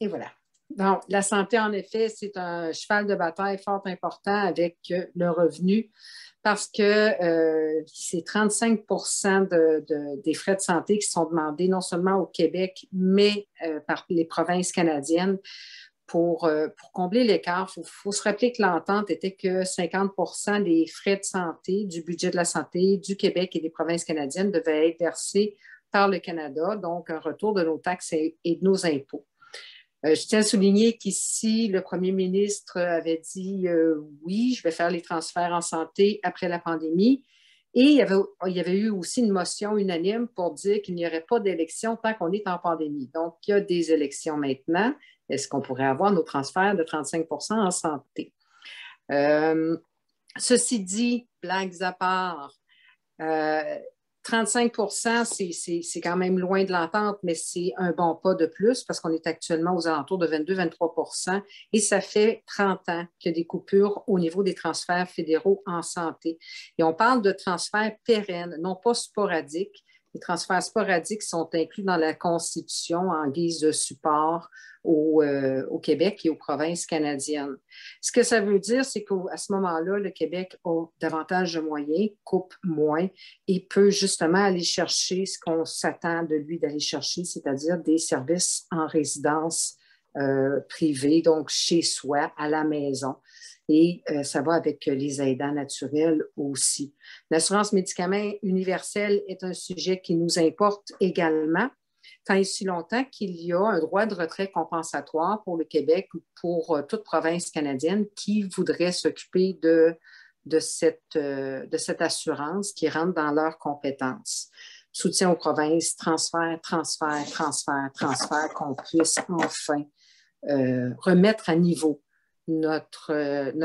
Et voilà. Donc, la santé, en effet, c'est un cheval de bataille fort important avec le revenu parce que c'est 35 des frais de santé qui sont demandés non seulement au Québec, mais par les provinces canadiennes. Pour combler l'écart, il faut se rappeler que l'entente était que 50 des frais de santé, du budget de la santé du Québec et des provinces canadiennes devaient être versés par le Canada, donc un retour de nos taxes et de nos impôts. Je tiens à souligner qu'ici, le premier ministre avait dit oui, je vais faire les transferts en santé après la pandémie. Et il y avait eu aussi une motion unanime pour dire qu'il n'y aurait pas d'élection tant qu'on est en pandémie. Donc, il y a des élections maintenant. Est-ce qu'on pourrait avoir nos transferts de 35 en santé? Ceci dit, blagues à part, 35 c'est quand même loin de l'entente, mais c'est un bon pas de plus parce qu'on est actuellement aux alentours de 22-23 et ça fait 30 ans qu'il y a des coupures au niveau des transferts fédéraux en santé. Et on parle de transferts pérennes, non pas sporadiques. Les transferts sporadiques sont inclus dans la Constitution en guise de support au Québec et aux provinces canadiennes. Ce que ça veut dire, c'est qu'à ce moment-là, le Québec a davantage de moyens, coupe moins et peut justement aller chercher ce qu'on s'attend de lui d'aller chercher, c'est-à-dire des services en résidence privée, donc chez soi, à la maison. Et ça va avec les aidants naturels aussi. L'assurance médicaments universelle est un sujet qui nous importe également, tant et si longtemps qu'il y a un droit de retrait compensatoire pour le Québec ou pour toute province canadienne qui voudrait s'occuper de cette assurance qui rentre dans leurs compétences. Soutien aux provinces, transfert, qu'on puisse enfin remettre à niveau notre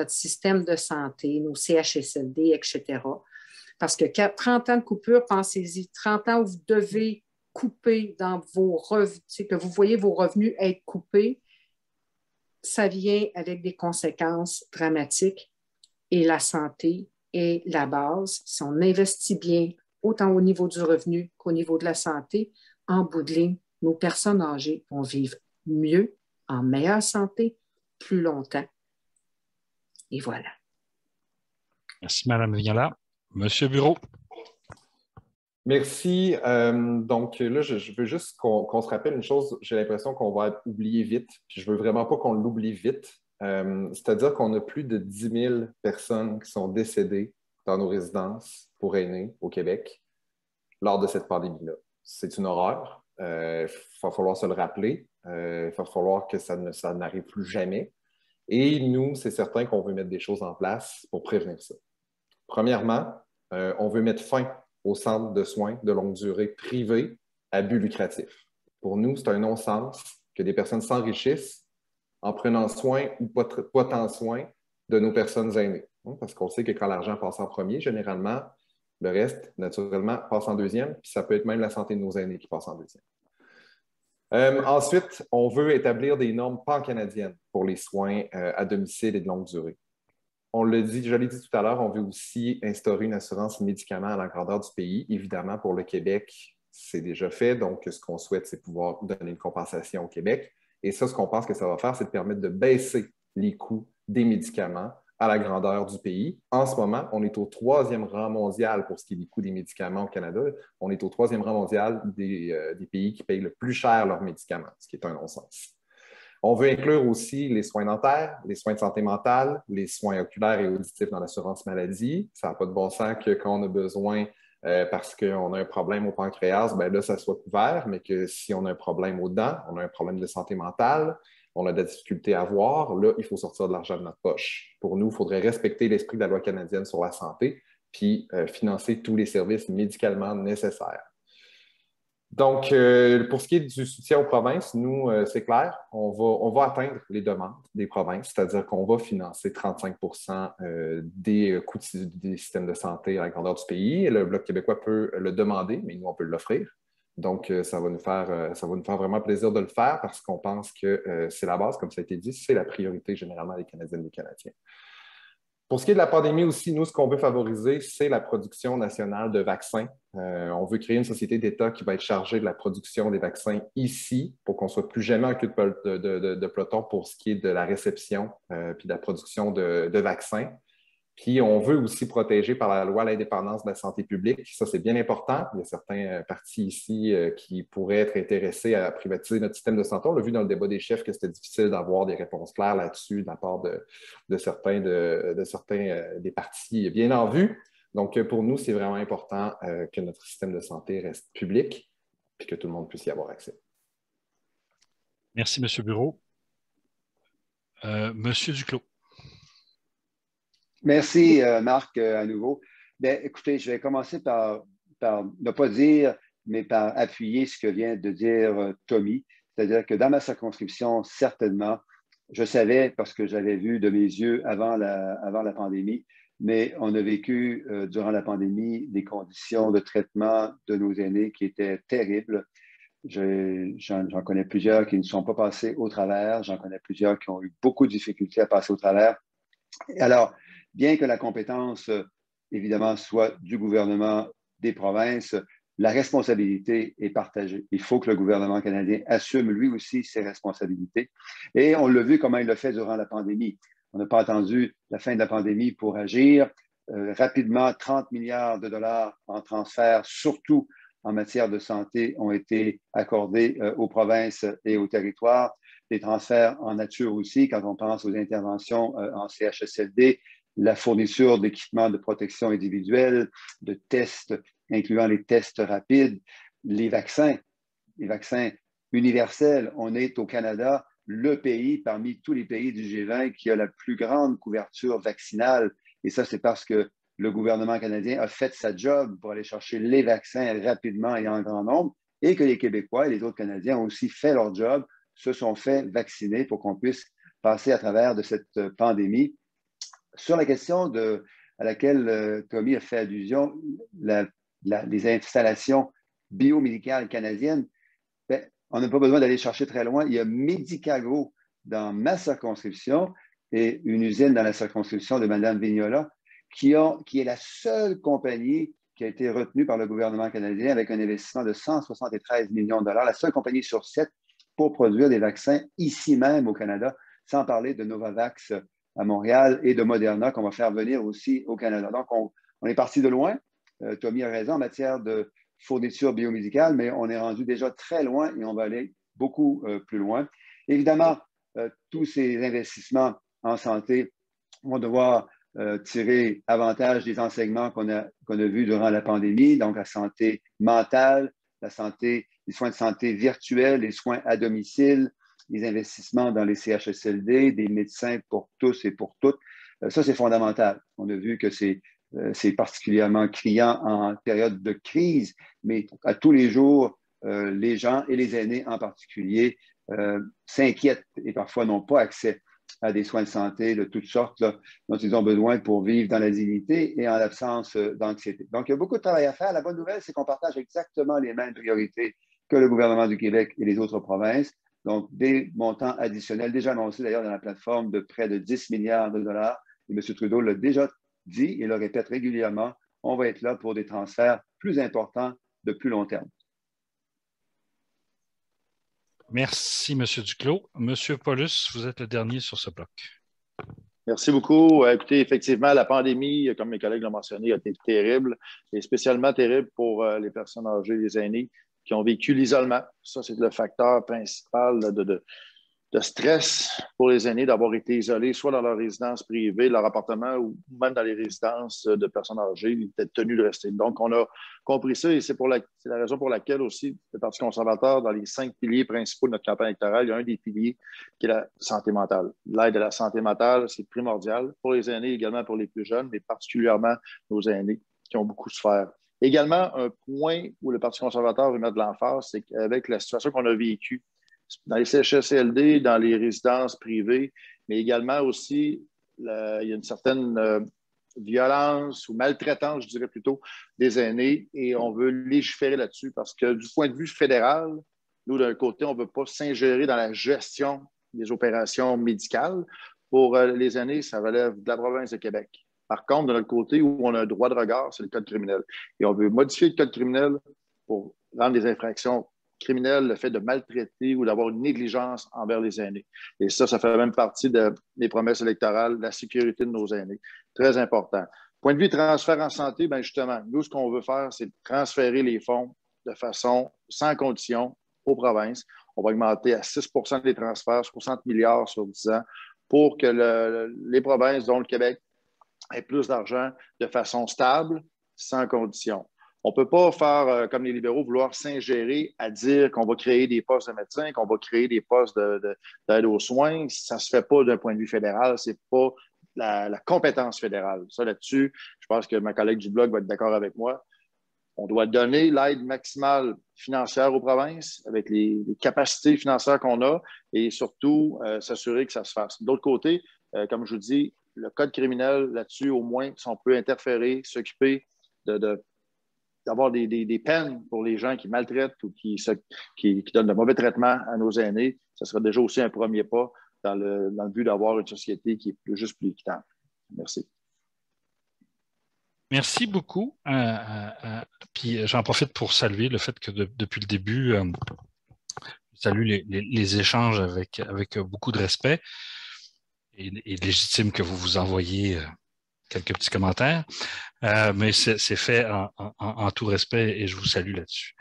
système de santé, nos CHSLD, etc. Parce que 30 ans de coupure, pensez-y, 30 ans où vous devez couper dans vos revenus, que vous voyez vos revenus être coupés, ça vient avec des conséquences dramatiques et la santé est la base. Si on investit bien, autant au niveau du revenu qu'au niveau de la santé, en bout de ligne, nos personnes âgées vont vivre mieux, en meilleure santé, plus longtemps. Et voilà. Merci, Mme Vignola. Monsieur Bureau. Merci. Donc là, je veux juste qu'on se rappelle une chose. J'ai l'impression qu'on va oublier vite. Puis je veux vraiment pas qu'on l'oublie vite. C'est-à-dire qu'on a plus de 10 000 personnes qui sont décédées dans nos résidences pour aînés au Québec lors de cette pandémie-là. C'est une horreur. Il va falloir se le rappeler. Il va falloir que ça n'arrive plus jamais. Et nous, c'est certain qu'on veut mettre des choses en place pour prévenir ça. Premièrement, on veut mettre fin aux centres de soins de longue durée privés à but lucratif. Pour nous, c'est un non-sens que des personnes s'enrichissent en prenant soin ou pas tant soin de nos personnes aînées. Parce qu'on sait que quand l'argent passe en premier, généralement, le reste, naturellement, passe en deuxième, puis ça peut être même la santé de nos aînés qui passe en deuxième. Ensuite, on veut établir des normes pan-canadiennes pour les soins à domicile et de longue durée. On l'a dit, je l'ai dit tout à l'heure, on veut aussi instaurer une assurance médicaments à la grandeur du pays. Évidemment, pour le Québec, c'est déjà fait. Donc, ce qu'on souhaite, c'est pouvoir donner une compensation au Québec. Et ça, ce qu'on pense que ça va faire, c'est de permettre de baisser les coûts des médicaments à la grandeur du pays. En ce moment, on est au 3e rang mondial pour ce qui est des coûts des médicaments au Canada. On est au 3e rang mondial des pays qui payent le plus cher leurs médicaments, ce qui est un non-sens. On veut inclure aussi les soins dentaires, les soins de santé mentale, les soins oculaires et auditifs dans l'assurance maladie. Ça n'a pas de bon sens que quand on a besoin, parce qu'on a un problème au pancréas, bien là, ça soit couvert, mais que si on a un problème aux dents, on a un problème de santé mentale, on a de la difficulté à voir, là, il faut sortir de l'argent de notre poche. Pour nous, il faudrait respecter l'esprit de la loi canadienne sur la santé, puis financer tous les services médicalement nécessaires. Donc, pour ce qui est du soutien aux provinces, nous, c'est clair, on va atteindre les demandes des provinces, c'est-à-dire qu'on va financer 35 des coûts des systèmes de santé à la grandeur du pays. Le Bloc québécois peut le demander, mais nous, on peut l'offrir. Donc, ça va nous faire vraiment plaisir de le faire parce qu'on pense que c'est la base, comme ça a été dit, c'est la priorité généralement des Canadiennes et des Canadiens. Pour ce qui est de la pandémie aussi, nous, ce qu'on veut favoriser, c'est la production nationale de vaccins. On veut créer une société d'État qui va être chargée de la production des vaccins ici pour qu'on ne soit plus jamais en queue de peloton pour ce qui est de la réception puis de la production de vaccins. Puis, on veut aussi protéger par la loi l'indépendance de la santé publique. Ça, c'est bien important. Il y a certains partis ici qui pourraient être intéressés à privatiser notre système de santé. On l'a vu dans le débat des chefs que c'était difficile d'avoir des réponses claires là-dessus de la part de certains des partis bien en vue. Donc, pour nous, c'est vraiment important que notre système de santé reste public et que tout le monde puisse y avoir accès. Merci, M. Bureau. M. Duclos. Merci, Marc, à nouveau. Bien, écoutez, je vais commencer par ne pas dire, mais par appuyer ce que vient de dire Tommy. C'est-à-dire que dans ma circonscription, certainement, je savais parce que j'avais vu de mes yeux avant la pandémie, mais on a vécu durant la pandémie des conditions de traitement de nos aînés qui étaient terribles. J'en connais plusieurs qui ne sont pas passés au travers. J'en connais plusieurs qui ont eu beaucoup de difficultés à passer au travers. Alors, bien que la compétence, évidemment, soit du gouvernement des provinces, la responsabilité est partagée. Il faut que le gouvernement canadien assume lui aussi ses responsabilités. Et on l'a vu comment il l'a fait durant la pandémie. On n'a pas attendu la fin de la pandémie pour agir. Rapidement, 30 milliards de dollars en transfert, surtout en matière de santé, ont été accordés aux provinces et aux territoires. Des transferts en nature aussi, quand on pense aux interventions en CHSLD, la fourniture d'équipements de protection individuelle, de tests, incluant les tests rapides, les vaccins universels. On est au Canada, le pays parmi tous les pays du G20 qui a la plus grande couverture vaccinale. Et ça, c'est parce que le gouvernement canadien a fait sa job pour aller chercher les vaccins rapidement et en grand nombre, et que les Québécois et les autres Canadiens ont aussi fait leur job, se sont fait vacciner pour qu'on puisse passer à travers de cette pandémie. Sur la question à laquelle Tommy a fait allusion, les installations biomédicales canadiennes, ben, on n'a pas besoin d'aller chercher très loin. Il y a Medicago dans ma circonscription et une usine dans la circonscription de Mme Vignola qui est la seule compagnie qui a été retenue par le gouvernement canadien avec un investissement de 173 millions de dollars, la seule compagnie sur 7 pour produire des vaccins ici même au Canada, sans parler de Novavax à Montréal et de Moderna qu'on va faire venir aussi au Canada. Donc, on est parti de loin. Tommy a raison en matière de fourniture biomédicale, mais on est rendu déjà très loin et on va aller beaucoup plus loin. Évidemment, tous ces investissements en santé vont devoir tirer avantage des enseignements qu'on a vus durant la pandémie, donc la santé mentale, les soins de santé virtuels, les soins à domicile, les investissements dans les CHSLD, des médecins pour tous et pour toutes. Ça, c'est fondamental. On a vu que c'est particulièrement criant en période de crise, mais à tous les jours, les gens et les aînés en particulier s'inquiètent et parfois n'ont pas accès à des soins de santé de toutes sortes là, dont ils ont besoin pour vivre dans la dignité et en l'absence d'anxiété. Donc, il y a beaucoup de travail à faire. La bonne nouvelle, c'est qu'on partage exactement les mêmes priorités que le gouvernement du Québec et les autres provinces. Donc, des montants additionnels déjà annoncés d'ailleurs dans la plateforme de près de 10 milliards de dollars. Et M. Trudeau l'a déjà dit et le répète régulièrement, on va être là pour des transferts plus importants de plus long terme. Merci, M. Duclos. M. Paulus, vous êtes le dernier sur ce bloc. Merci beaucoup. Écoutez, effectivement, la pandémie, comme mes collègues l'ont mentionné, a été terrible et spécialement terrible pour les personnes âgées, les aînés qui ont vécu l'isolement. Ça, c'est le facteur principal de stress pour les aînés d'avoir été isolés, soit dans leur résidence privée, leur appartement ou même dans les résidences de personnes âgées, ils étaient tenus de rester. Donc, on a compris ça et c'est la raison pour laquelle aussi le Parti conservateur, dans les 5 piliers principaux de notre campagne électorale, il y a un des piliers qui est la santé mentale. L'aide à la santé mentale, c'est primordial pour les aînés, également pour les plus jeunes, mais particulièrement nos aînés qui ont beaucoup souffert. Également, un point où le Parti conservateur veut mettre de l'emphase, c'est qu'avec la situation qu'on a vécue, dans les CHSLD, dans les résidences privées, mais également aussi, il y a une certaine violence ou maltraitance, je dirais plutôt, des aînés et on veut légiférer là-dessus parce que du point de vue fédéral, nous, d'un côté, on ne veut pas s'ingérer dans la gestion des opérations médicales. pour les aînés, ça relève de la province de Québec. Par contre, de notre côté, où on a un droit de regard, c'est le code criminel. Et on veut modifier le code criminel pour rendre les infractions criminelles le fait de maltraiter ou d'avoir une négligence envers les aînés. Et ça fait même partie des promesses électorales, la sécurité de nos aînés. Très important. Point de vue transfert en santé, bien justement, nous, ce qu'on veut faire, c'est transférer les fonds de façon sans condition aux provinces. On va augmenter à 6 des transferts, 60 milliards sur 10 ans, pour que les provinces, dont le Québec, aient plus d'argent de façon stable, sans condition. On ne peut pas faire, comme les libéraux, vouloir s'ingérer à dire qu'on va créer des postes de médecins, qu'on va créer des postes d'aide aux soins. Ça ne se fait pas d'un point de vue fédéral. Ce n'est pas la compétence fédérale. Ça, là-dessus, je pense que ma collègue du Bloc va être d'accord avec moi. On doit donner l'aide maximale financière aux provinces avec les capacités financières qu'on a et surtout s'assurer que ça se fasse. D'autre côté, comme je vous dis, le code criminel là-dessus, au moins, si on peut interférer, s'occuper d'avoir des peines pour les gens qui maltraitent ou qui donnent de mauvais traitements à nos aînés, ce serait déjà aussi un premier pas dans le but d'avoir une société qui est plus équitable. Merci. Merci beaucoup. Puis j'en profite pour saluer le fait que depuis le début, je salue les échanges avec beaucoup de respect et légitime que vous vous envoyez quelques petits commentaires, mais c'est fait en tout respect et je vous salue là-dessus.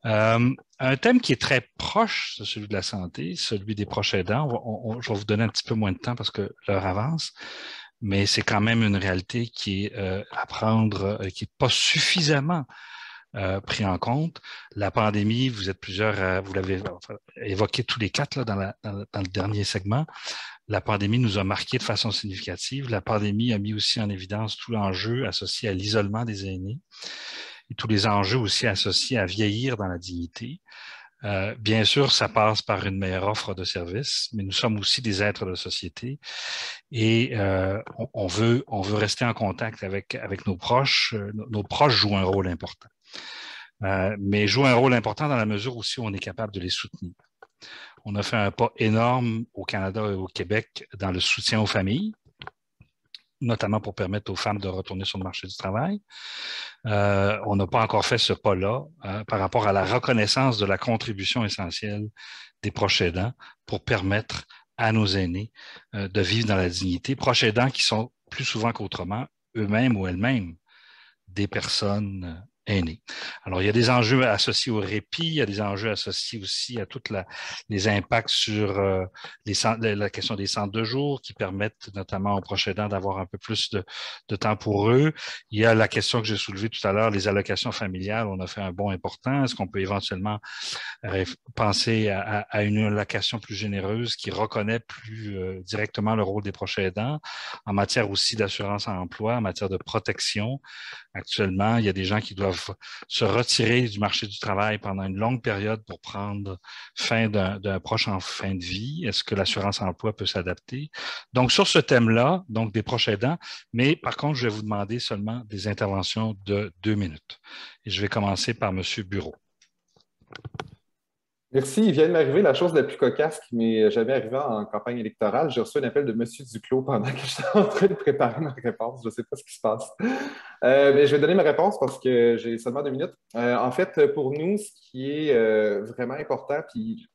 Un thème qui est très proche, c'est celui de la santé, celui des proches aidants. Je vais vous donner un petit peu moins de temps parce que l'heure avance, mais c'est quand même une réalité qui est à prendre, qui n'est pas suffisamment pris en compte. La pandémie, vous êtes plusieurs, vous l'avez évoqué tous les quatre là, dans le dernier segment. La pandémie nous a marqué de façon significative. La pandémie a mis aussi en évidence tout l'enjeu associé à l'isolement des aînés et tous les enjeux aussi associés à vieillir dans la dignité. Bien sûr, ça passe par une meilleure offre de services, mais nous sommes aussi des êtres de société et on veut rester en contact avec nos proches. Nos proches jouent un rôle important, mais jouent un rôle important dans la mesure où on est capable de les soutenir. On a fait un pas énorme au Canada et au Québec dans le soutien aux familles, notamment pour permettre aux femmes de retourner sur le marché du travail. On n'a pas encore fait ce pas-là par rapport à la reconnaissance de la contribution essentielle des proches aidants pour permettre à nos aînés de vivre dans la dignité. Proches aidants qui sont plus souvent qu'autrement eux-mêmes ou elles-mêmes des personnes aînés. Alors, il y a des enjeux associés au répit, il y a des enjeux associés aussi à tous les impacts sur la question des centres de jour qui permettent notamment aux proches aidants d'avoir un peu plus de temps pour eux. Il y a la question que j'ai soulevée tout à l'heure, les allocations familiales. On a fait un bond important. Est-ce qu'on peut éventuellement penser à une allocation plus généreuse qui reconnaît plus directement le rôle des proches aidants en matière aussi d'assurance à emploi, en matière de protection? Actuellement, il y a des gens qui doivent se retirer du marché du travail pendant une longue période pour prendre fin d'un proche en fin de vie. Est-ce que l'assurance emploi peut s'adapter? Donc, sur ce thème-là, donc des proches aidants, mais par contre, je vais vous demander seulement des interventions de 2 minutes. Et je vais commencer par M. Bureau. Merci. Il vient de m'arriver la chose la plus cocasse qui m'est jamais arrivée en campagne électorale. J'ai reçu un appel de M. Duclos pendant que j'étais en train de préparer ma réponse. Je ne sais pas ce qui se passe. Mais je vais donner ma réponse parce que j'ai seulement 2 minutes. En fait, pour nous, ce qui est vraiment important, puis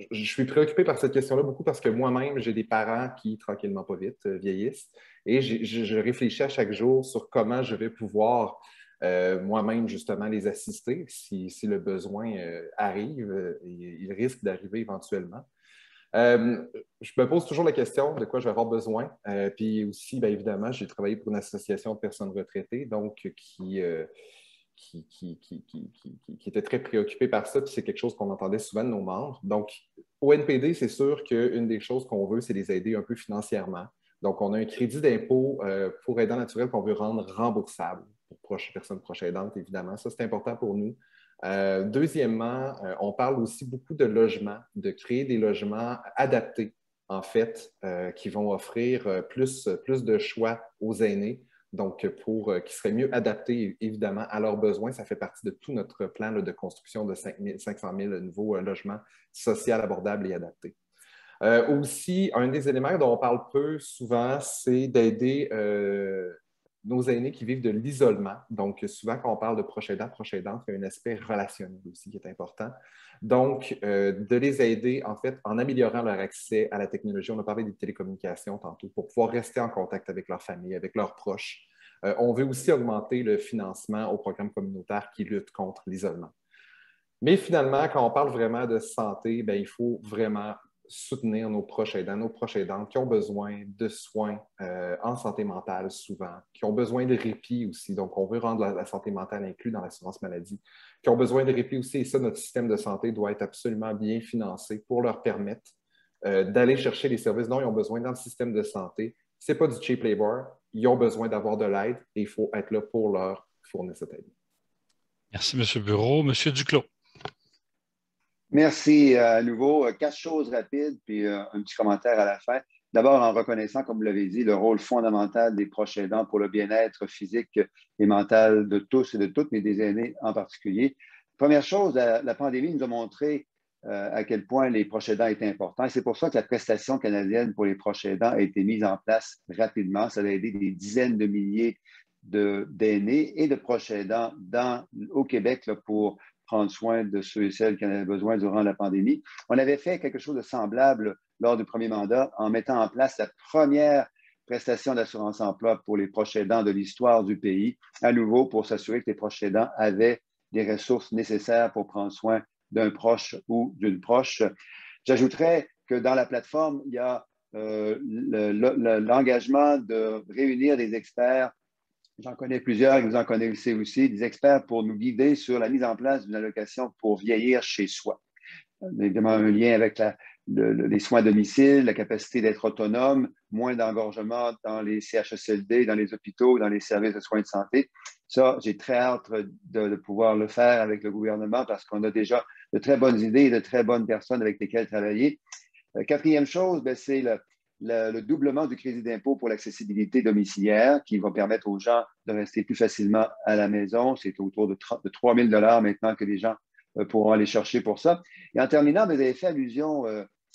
je suis préoccupé par cette question-là beaucoup parce que moi-même, j'ai des parents qui, tranquillement pas vite, vieillissent. Et je réfléchis à chaque jour sur comment je vais pouvoir moi-même, justement, les assister si le besoin arrive. Il risque d'arriver éventuellement. Je me pose toujours la question de quoi je vais avoir besoin. Puis aussi, bien évidemment, j'ai travaillé pour une association de personnes retraitées, donc qui était très préoccupée par ça. Puis c'est quelque chose qu'on entendait souvent de nos membres. Donc, au NPD, c'est sûr qu'une des choses qu'on veut, c'est les aider un peu financièrement. Donc, on a un crédit d'impôt pour aidants naturels qu'on veut rendre remboursable pour personnes proches aidantes, évidemment. Ça, c'est important pour nous. Deuxièmement, on parle aussi beaucoup de logements, de créer des logements adaptés, en fait, qui vont offrir plus de choix aux aînés, donc qui seraient mieux adaptés, évidemment, à leurs besoins. Ça fait partie de tout notre plan de construction de 500 000 nouveaux logements sociaux abordables et adaptés. Aussi, un des éléments dont on parle peu souvent, c'est d'aider nos aînés qui vivent de l'isolement. Donc, souvent, quand on parle de proches aidants, proches aidantes, il y a un aspect relationnel aussi qui est important. Donc, de les aider, en fait, en améliorant leur accès à la technologie. On a parlé des télécommunications tantôt, pour pouvoir rester en contact avec leur famille, avec leurs proches. On veut aussi augmenter le financement aux programmes communautaires qui luttent contre l'isolement. Mais finalement, quand on parle vraiment de santé, bien, il faut vraiment soutenir nos proches aidants, nos proches aidantes qui ont besoin de soins en santé mentale souvent, qui ont besoin de répit aussi. Donc, on veut rendre la santé mentale inclue dans l'assurance maladie, qui ont besoin de répit aussi. Et ça, notre système de santé doit être absolument bien financé pour leur permettre d'aller chercher les services dont ils ont besoin dans le système de santé. Ce n'est pas du cheap labor. Ils ont besoin d'avoir de l'aide et il faut être là pour leur fournir cette aide. Merci, M. Bureau. M. Duclos. Merci à nouveau. 4 choses rapides, puis un petit commentaire à la fin. D'abord, en reconnaissant, comme vous l'avez dit, le rôle fondamental des proches aidants pour le bien-être physique et mental de tous et de toutes, mais des aînés en particulier. Première chose, la pandémie nous a montré à quel point les proches aidants étaient importants. Et c'est pour ça que la prestation canadienne pour les proches aidants a été mise en place rapidement. Ça a aidé des dizaines de milliers d'aînés et de proches aidants au Québec là, pour prendre soin de ceux et celles qui en avaient besoin durant la pandémie. On avait fait quelque chose de semblable lors du premier mandat en mettant en place la première prestation d'assurance-emploi pour les proches aidants de l'histoire du pays, à nouveau pour s'assurer que les proches aidants avaient des ressources nécessaires pour prendre soin d'un proche ou d'une proche. J'ajouterais que dans la plateforme, il y a l'engagement de réunir des experts. J'en connais plusieurs, et vous en connaissez aussi, des experts pour nous guider sur la mise en place d'une allocation pour vieillir chez soi. Évidemment, un lien avec les soins à domicile, la capacité d'être autonome, moins d'engorgement dans les CHSLD, dans les hôpitaux, dans les services de soins de santé. Ça, j'ai très hâte de pouvoir le faire avec le gouvernement parce qu'on a déjà de très bonnes idées et de très bonnes personnes avec lesquelles travailler. Quatrième chose, c'est le doublement du crédit d'impôt pour l'accessibilité domiciliaire qui va permettre aux gens de rester plus facilement à la maison. C'est autour de 3 000 $ maintenant que les gens pourront aller chercher pour ça. Et en terminant, vous avez fait allusion,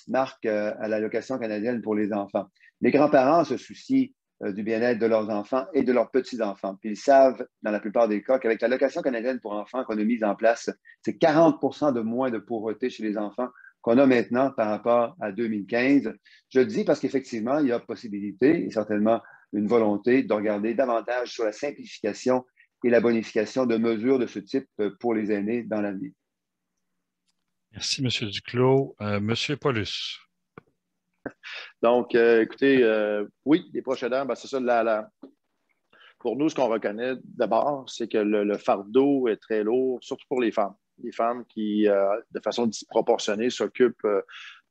Marc, à l'allocation canadienne pour les enfants. Les grands-parents se soucient du bien-être de leurs enfants et de leurs petits-enfants. Puis ils savent, dans la plupart des cas, qu'avec l'allocation canadienne pour enfants qu'on a mise en place, c'est 40 % de moins de pauvreté chez les enfants qu'on a maintenant par rapport à 2015. Je le dis parce qu'effectivement, il y a possibilité et certainement une volonté de regarder davantage sur la simplification et la bonification de mesures de ce type pour les aînés dans l'avenir. Merci, M. Duclos. M. Paulus. Donc, écoutez, oui, les proches aidants, c'est ça. Pour nous, ce qu'on reconnaît d'abord, c'est que le fardeau est très lourd, surtout pour les femmes. Les femmes qui, de façon disproportionnée, s'occupent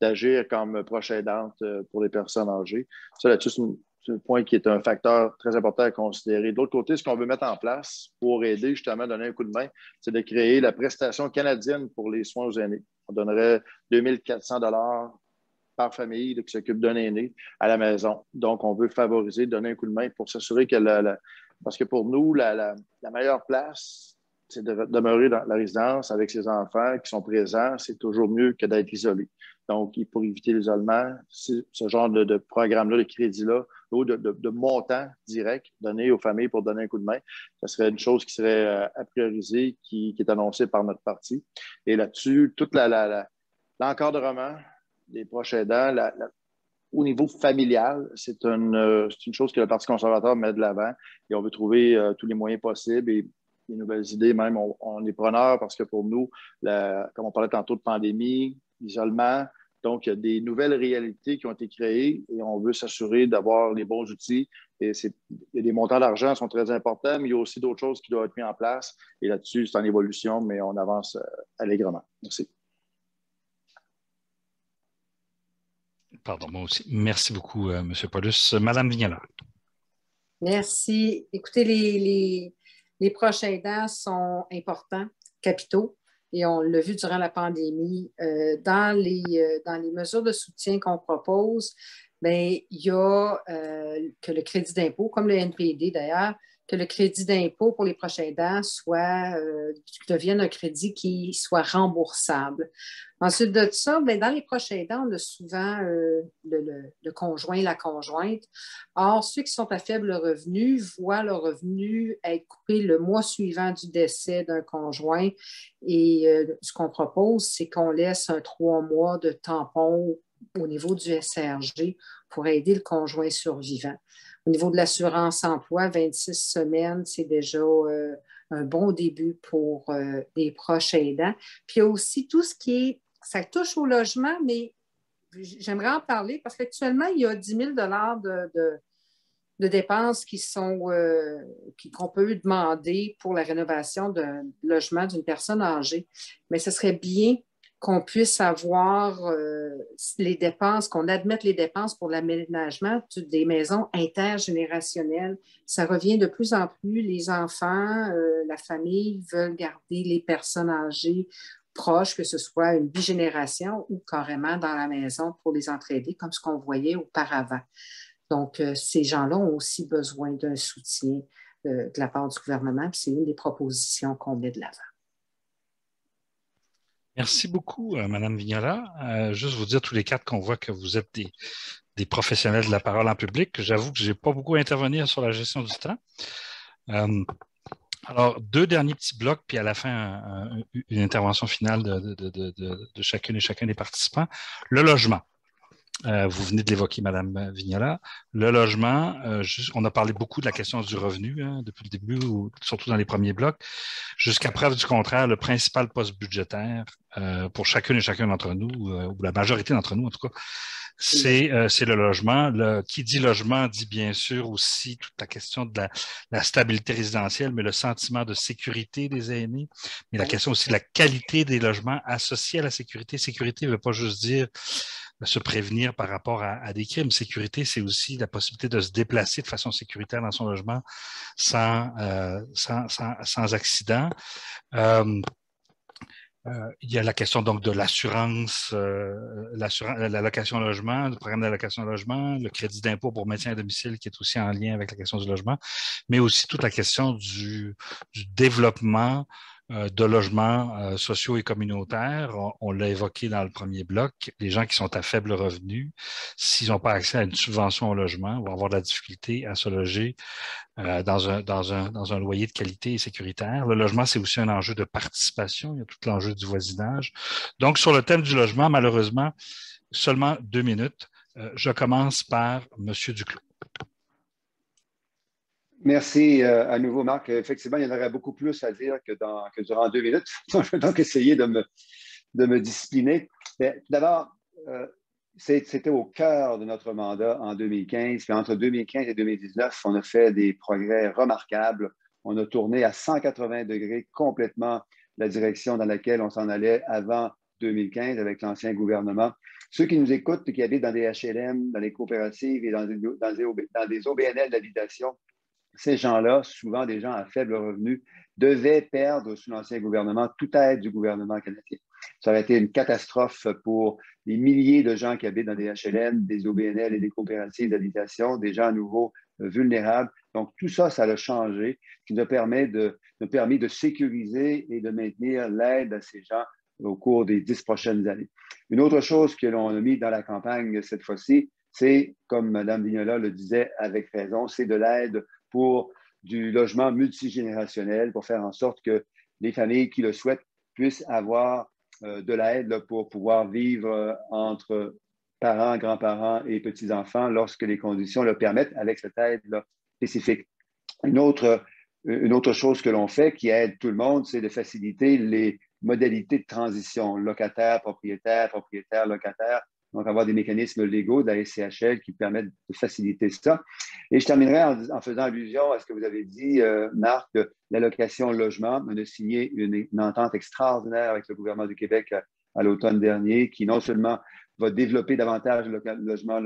d'agir comme proches aidantes pour les personnes âgées. Ça, là-dessus, c'est un point qui est un facteur très important à considérer. De l'autre côté, ce qu'on veut mettre en place pour aider justement à donner un coup de main, c'est de créer la prestation canadienne pour les soins aux aînés. On donnerait 2 400 $ par famille qui s'occupe d'un aîné à la maison. Donc, on veut favoriser, donner un coup de main pour s'assurer que parce que pour nous, la meilleure place, c'est de demeurer dans la résidence avec ses enfants qui sont présents. C'est toujours mieux que d'être isolé. Donc, pour éviter l'isolement, ce genre de programme-là, de crédit-là, ou de montant direct donné aux familles pour donner un coup de main, ce serait une chose qui serait à prioriser, qui est annoncée par notre parti. Et là-dessus, tout l'encadrement des proches aidants, au niveau familial, c'est une chose que le Parti conservateur met de l'avant et on veut trouver tous les moyens possibles et les nouvelles idées, même, on est preneur parce que pour nous, comme on parlait tantôt de pandémie, l'isolement, donc il y a des nouvelles réalités qui ont été créées et on veut s'assurer d'avoir les bons outils. Et il y a des montants d'argent qui sont très importants, mais il y a aussi d'autres choses qui doivent être mises en place. Et là-dessus, c'est en évolution, mais on avance allègrement. Merci. Pardon, moi aussi. Merci beaucoup, M. Paulus. Madame Vignala. Merci. Écoutez, les proches aidants sont importants, capitaux, et on l'a vu durant la pandémie. Dans les mesures de soutien qu'on propose, bien, il y a que le crédit d'impôt, comme le NPD d'ailleurs, que le crédit d'impôt pour les proches aidants devienne un crédit qui soit remboursable. Ensuite de ça, bien, dans les proches aidants, on a souvent le conjoint, la conjointe. Or, ceux qui sont à faible revenu voient leur revenu être coupé le mois suivant du décès d'un conjoint. Et ce qu'on propose, c'est qu'on laisse 3 mois de tampon au niveau du SRG pour aider le conjoint survivant. Au niveau de l'assurance emploi, 26 semaines, c'est déjà un bon début pour les proches aidants. Puis il y a aussi tout ce qui est, ça touche au logement, mais j'aimerais en parler parce qu'actuellement, il y a 10 000 de dépenses qu'on peut demander pour la rénovation d'un logement d'une personne âgée. Mais ce serait bien qu'on puisse avoir les dépenses, qu'on admette les dépenses pour l'aménagement des maisons intergénérationnelles. Ça revient de plus en plus. Les enfants, la famille veulent garder les personnes âgées proches, que ce soit une bigénération ou carrément dans la maison pour les entraider, comme ce qu'on voyait auparavant. Donc, ces gens-là ont aussi besoin d'un soutien de la part du gouvernement, puis c'est une des propositions qu'on met de l'avant. Merci beaucoup, Mme Vignola. Juste vous dire tous les quatre qu'on voit que vous êtes des professionnels de la parole en public. J'avoue que je n'ai pas beaucoup à intervenir sur la gestion du temps. Alors, 2 derniers petits blocs, puis à la fin, une intervention finale de chacune et chacun des participants. Le logement. Vous venez de l'évoquer, Mme Vignola. Le logement, on a parlé beaucoup de la question du revenu depuis le début, ou surtout dans les premiers blocs. Jusqu'à preuve du contraire, le principal poste budgétaire pour chacune et chacun d'entre nous, ou la majorité d'entre nous en tout cas, c'est le logement. Qui dit logement dit bien sûr aussi toute la question de la stabilité résidentielle, mais le sentiment de sécurité des aînés, mais la question aussi de la qualité des logements associés à la sécurité. Sécurité ne veut pas juste dire se prévenir par rapport à des crimes. Sécurité, c'est aussi la possibilité de se déplacer de façon sécuritaire dans son logement sans accident. Il y a la question donc de l'assurance, la location logement, le programme d'allocation logement, le crédit d'impôt pour maintien à domicile qui est aussi en lien avec la question du logement, mais aussi toute la question du développement de logements sociaux et communautaires. On l'a évoqué dans le premier bloc. Les gens qui sont à faible revenu, s'ils n'ont pas accès à une subvention au logement, vont avoir de la difficulté à se loger dans un loyer de qualité et sécuritaire. Le logement, c'est aussi un enjeu de participation. Il y a tout l'enjeu du voisinage. Donc, sur le thème du logement, malheureusement, seulement 2 minutes. Je commence par M. Duclos. Merci à nouveau, Marc. Effectivement, il y en aurait beaucoup plus à dire que durant 2 minutes. Je vais donc essayer de me discipliner. Mais d'abord, c'était au cœur de notre mandat en 2015. Puis entre 2015 et 2019, on a fait des progrès remarquables. On a tourné à 180 degrés complètement la direction dans laquelle on s'en allait avant 2015 avec l'ancien gouvernement. Ceux qui nous écoutent, qui habitent dans des HLM, dans les coopératives et dans des OBNL d'habitation, ces gens-là, souvent des gens à faible revenu, devaient perdre sous l'ancien gouvernement toute aide du gouvernement canadien. Ça aurait été une catastrophe pour les milliers de gens qui habitent dans des HLM, des OBNL et des coopératives d'habitation, des gens à nouveau vulnérables. Donc, tout ça, ça a changé, ce qui nous a permis de sécuriser et de maintenir l'aide à ces gens au cours des 10 prochaines années. Une autre chose que l'on a mis dans la campagne cette fois-ci, c'est, comme Mme Vignola le disait avec raison, c'est de l'aide pour du logement multigénérationnel, pour faire en sorte que les familles qui le souhaitent puissent avoir de l'aide pour pouvoir vivre entre parents, grands-parents et petits-enfants lorsque les conditions le permettent avec cette aide spécifique. Une autre chose que l'on fait qui aide tout le monde, c'est de faciliter les modalités de transition, locataire, propriétaire, locataire. Donc, avoir des mécanismes légaux de la SCHL qui permettent de faciliter ça. Et je terminerai en faisant allusion à ce que vous avez dit, Marc, de l'allocation logement. On a signé une entente extraordinaire avec le gouvernement du Québec à l'automne dernier qui non seulement va développer davantage le logement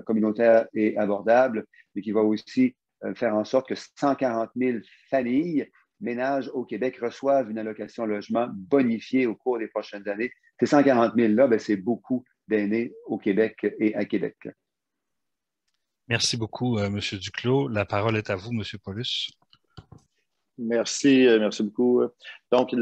communautaire et abordable, mais qui va aussi faire en sorte que 140 000 familles, ménages au Québec reçoivent une allocation logement bonifiée au cours des prochaines années. Ces 140 000-là, c'est beaucoup d'aînés au Québec et à Québec. Merci beaucoup, M. Duclos. La parole est à vous, M. Paulus. Merci beaucoup. Donc,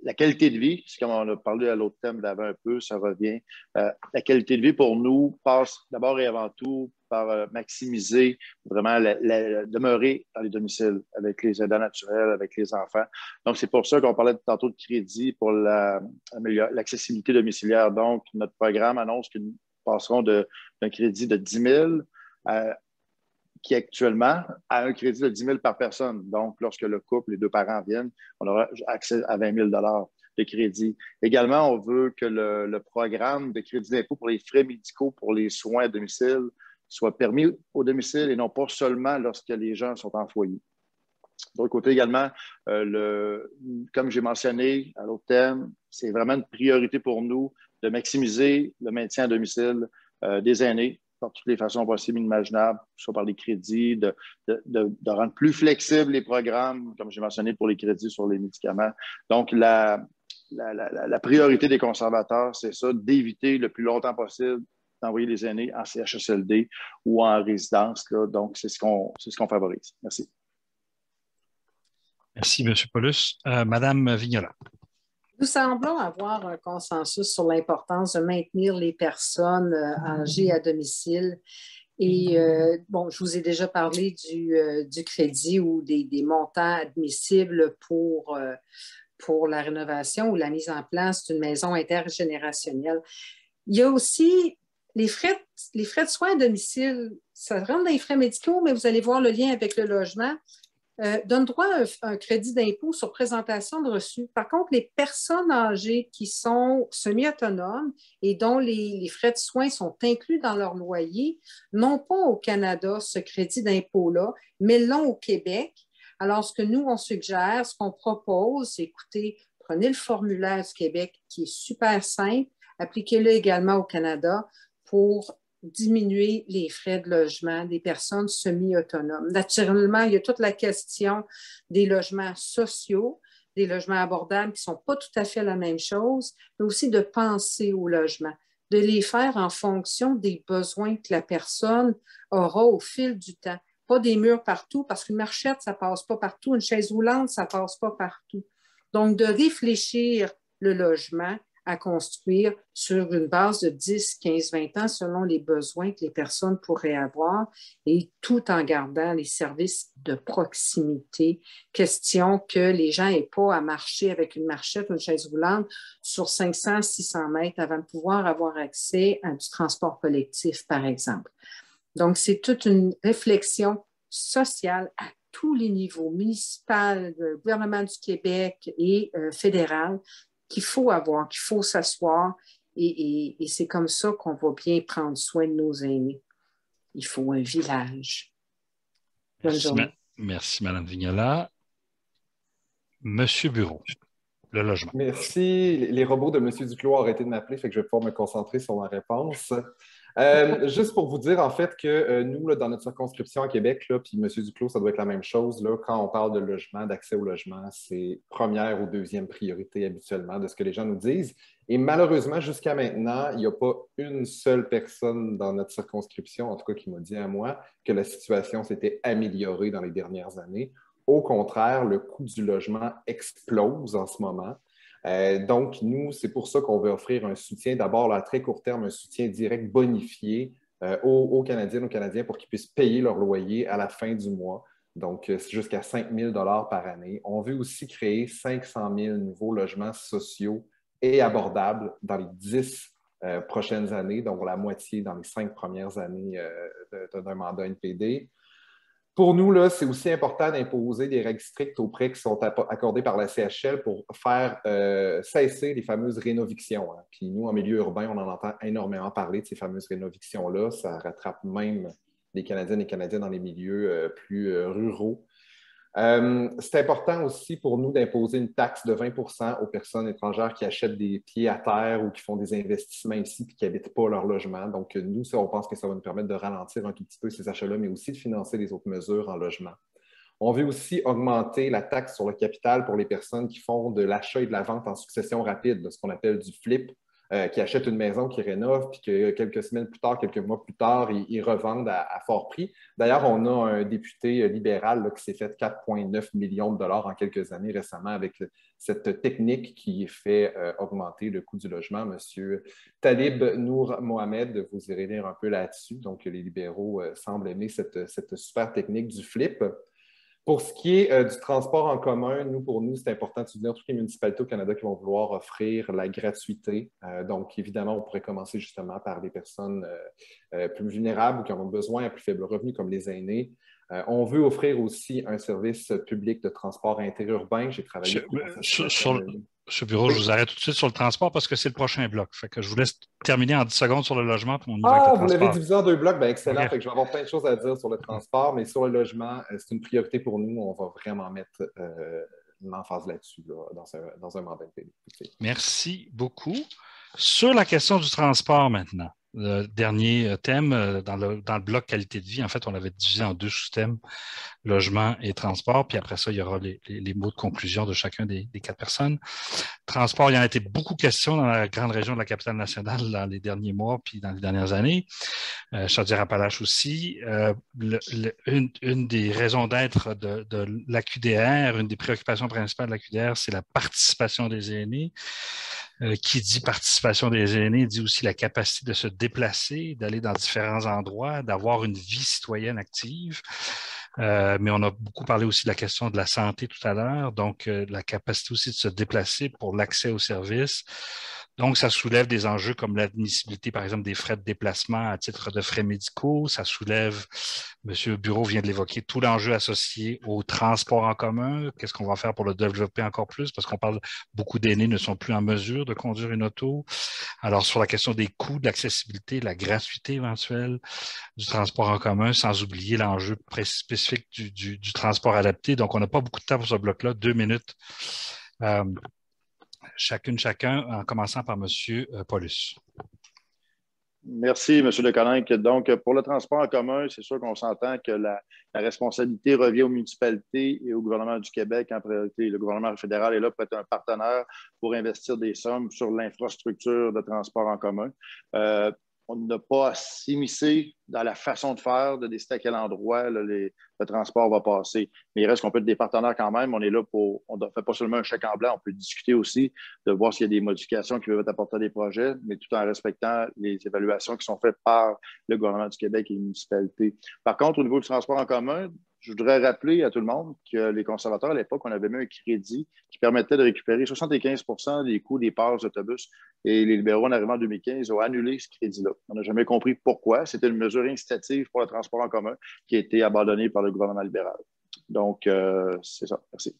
la qualité de vie, c'est comme on a parlé à l'autre thème d'avant un peu, ça revient. La qualité de vie pour nous passe d'abord et avant tout par maximiser, vraiment demeurer dans les domiciles avec les aidants naturels, avec les enfants. Donc, c'est pour ça qu'on parlait tantôt de crédit pour l'accessibilité domiciliaire. Donc, notre programme annonce que nous passerons d'un crédit de 10 000 qui est actuellement à un crédit de 10 000 par personne. Donc, lorsque le couple, les deux parents viennent, on aura accès à 20 000 de crédit. Également, on veut que le programme de crédit d'impôt pour les frais médicaux pour les soins à domicile soit permis au domicile et non pas seulement lorsque les gens sont en foyer. De l'autre côté également, comme j'ai mentionné à l'autre thème, c'est vraiment une priorité pour nous de maximiser le maintien à domicile des aînés par toutes les façons possibles et imaginables, soit par les crédits, de rendre plus flexibles les programmes, comme j'ai mentionné pour les crédits sur les médicaments. Donc, la priorité des conservateurs, c'est ça, d'éviter le plus longtemps possible d'envoyer les aînés en CHSLD ou en résidence. Là. Donc, c'est ce qu'on favorise. Merci. Merci, M. Paulus. Madame Vignola. Nous semblons avoir un consensus sur l'importance de maintenir les personnes âgées à domicile. Et bon, je vous ai déjà parlé du crédit ou des montants admissibles pour la rénovation ou la mise en place d'une maison intergénérationnelle. Il y a aussi les frais de soins à domicile. Ça rentre dans les frais médicaux, mais vous allez voir le lien avec le logement. Donne droit à un crédit d'impôt sur présentation de reçus. Par contre, les personnes âgées qui sont semi-autonomes et dont les frais de soins sont inclus dans leur loyer n'ont pas au Canada ce crédit d'impôt-là, mais l'ont au Québec. Alors, ce que nous, on suggère, ce qu'on propose, c'est, écoutez, prenez le formulaire du Québec qui est super simple, appliquez-le également au Canada pour diminuer les frais de logement des personnes semi-autonomes. Naturellement, il y a toute la question des logements sociaux, des logements abordables qui ne sont pas tout à fait la même chose, mais aussi de penser au logement, de les faire en fonction des besoins que la personne aura au fil du temps. Pas des murs partout, parce qu'une marchette, ça ne passe pas partout, une chaise roulante, ça ne passe pas partout. Donc, de réfléchir le logement à construire sur une base de 10, 15, 20 ans selon les besoins que les personnes pourraient avoir et tout en gardant les services de proximité. Question que les gens n'aient pas à marcher avec une marchette ou une chaise roulante sur 500, 600 mètres avant de pouvoir avoir accès à du transport collectif, par exemple. Donc, c'est toute une réflexion sociale à tous les niveaux, municipal, gouvernement du Québec et fédéral, qu'il faut avoir, qu'il faut s'asseoir et c'est comme ça qu'on va bien prendre soin de nos aînés. Il faut un village. Bonne journée. Merci, Mme Vignola. Monsieur Bureau, le logement. Merci. Les robots de M. Duclos ont arrêté de m'appeler, fait que je vais pouvoir me concentrer sur ma réponse. Juste pour vous dire, en fait, que nous, là, dans notre circonscription à Québec, là, puis M. Duclos, ça doit être la même chose. Là, quand on parle de logement, d'accès au logement, c'est première ou deuxième priorité habituellement de ce que les gens nous disent. Et malheureusement, jusqu'à maintenant, il n'y a pas une seule personne dans notre circonscription, en tout cas qui m'a dit à moi, que la situation s'était améliorée dans les dernières années. Au contraire, le coût du logement explose en ce moment. Donc, nous, c'est pour ça qu'on veut offrir un soutien, d'abord à très court terme, un soutien direct bonifié aux Canadiennes, aux Canadiens pour qu'ils puissent payer leur loyer à la fin du mois. Donc, c'est jusqu'à 5 000 $ par année. On veut aussi créer 500 000 nouveaux logements sociaux et abordables dans les 10 prochaines années, donc la moitié dans les 5 premières années d'un mandat NPD. Pour nous, là, c'est aussi important d'imposer des règles strictes aux prêts qui sont accordés par la CHL pour faire cesser les fameuses rénovictions. Hein. Puis nous, en milieu urbain, on en entend énormément parler de ces fameuses rénovictions-là. Ça rattrape même les Canadiennes et Canadiens dans les milieux plus ruraux. C'est important aussi pour nous d'imposer une taxe de 20 % aux personnes étrangères qui achètent des pieds à terre ou qui font des investissements ici et qui n'habitent pas leur logement. Donc, nous, ça, on pense que ça va nous permettre de ralentir un tout petit peu ces achats-là, mais aussi de financer les autres mesures en logement. On veut aussi augmenter la taxe sur le capital pour les personnes qui font de l'achat et de la vente en succession rapide, ce qu'on appelle du flip. qui achètent une maison, qui rénovent, puis que quelques semaines plus tard, quelques mois plus tard, ils revendent à fort prix. D'ailleurs, on a un député libéral là, qui s'est fait 4,9 millions de dollars en quelques années récemment avec cette technique qui fait augmenter le coût du logement. Monsieur Talib Nour Mohamed, vous irez lire un peu là-dessus. Donc, les libéraux semblent aimer cette super technique du flip. Pour ce qui est du transport en commun, pour nous, c'est important de soutenir toutes les municipalités au Canada qui vont vouloir offrir la gratuité. Donc, évidemment, on pourrait commencer justement par les personnes plus vulnérables ou qui en ont besoin à plus faible revenu, comme les aînés. On veut offrir aussi un service public de transport interurbain. J'ai travaillé sur le bureau, oui. Je vous arrête tout de suite sur le transport parce que c'est le prochain bloc. Fait que je vous laisse terminer en 10 secondes sur le logement. Puis on y va avec le vous transport. l'avez divisé en 2 blocs? Bien, excellent. Okay. Fait que je vais avoir plein de choses à dire sur le transport, mais sur le logement, c'est une priorité pour nous. On va vraiment mettre l'emphase là-dessus dans un mandat de pays. Merci beaucoup. Sur la question du transport maintenant, le dernier thème dans le bloc qualité de vie, en fait, on l'avait divisé en 2 sous-thèmes, logement et transport, puis après ça, il y aura les mots de conclusion de chacun des 4 personnes. Transport, il y en a été beaucoup question dans la grande région de la capitale nationale dans les derniers mois, puis dans les dernières années. Chaudière-Appalaches aussi. Une des raisons d'être de l'AQDR, une des préoccupations principales de l'AQDR, c'est la participation des aînés. Qui dit participation des aînés dit aussi la capacité de se déplacer, d'aller dans différents endroits, d'avoir une vie citoyenne active. Mais on a beaucoup parlé aussi de la question de la santé tout à l'heure, donc la capacité aussi de se déplacer pour l'accès aux services. Donc, ça soulève des enjeux comme l'admissibilité, par exemple, des frais de déplacement à titre de frais médicaux. Ça soulève, M. Bureau vient de l'évoquer, tout l'enjeu associé au transport en commun. Qu'est-ce qu'on va faire pour le développer encore plus? Parce qu'on parle, beaucoup d'aînés ne sont plus en mesure de conduire une auto. Alors, sur la question des coûts, de l'accessibilité, de la gratuité éventuelle du transport en commun, sans oublier l'enjeu spécifique du transport adapté. Donc, on n'a pas beaucoup de temps pour ce bloc-là, 2 minutes. Chacun, en commençant par M. Paulus. Merci, M. Deconinck. Donc, pour le transport en commun, c'est sûr qu'on s'entend que la responsabilité revient aux municipalités et au gouvernement du Québec en priorité. Le gouvernement fédéral est là pour être un partenaire pour investir des sommes sur l'infrastructure de transport en commun. On n'a pas à s'immiscer dans la façon de faire, de décider à quel endroit le transport va passer. Mais il reste qu'on peut être des partenaires quand même. On est là on ne fait pas seulement un chèque en blanc, on peut discuter aussi de voir s'il y a des modifications qui peuvent être apportées à des projets, mais tout en respectant les évaluations qui sont faites par le gouvernement du Québec et les municipalités. Par contre, au niveau du transport en commun, je voudrais rappeler à tout le monde que les conservateurs, à l'époque, on avait mis un crédit qui permettait de récupérer 75 % des coûts des passes d'autobus. Et les libéraux, en arrivant en 2015, ont annulé ce crédit-là. On n'a jamais compris pourquoi. C'était une mesure incitative pour le transport en commun qui a été abandonnée par le gouvernement libéral. Donc, c'est ça. Merci.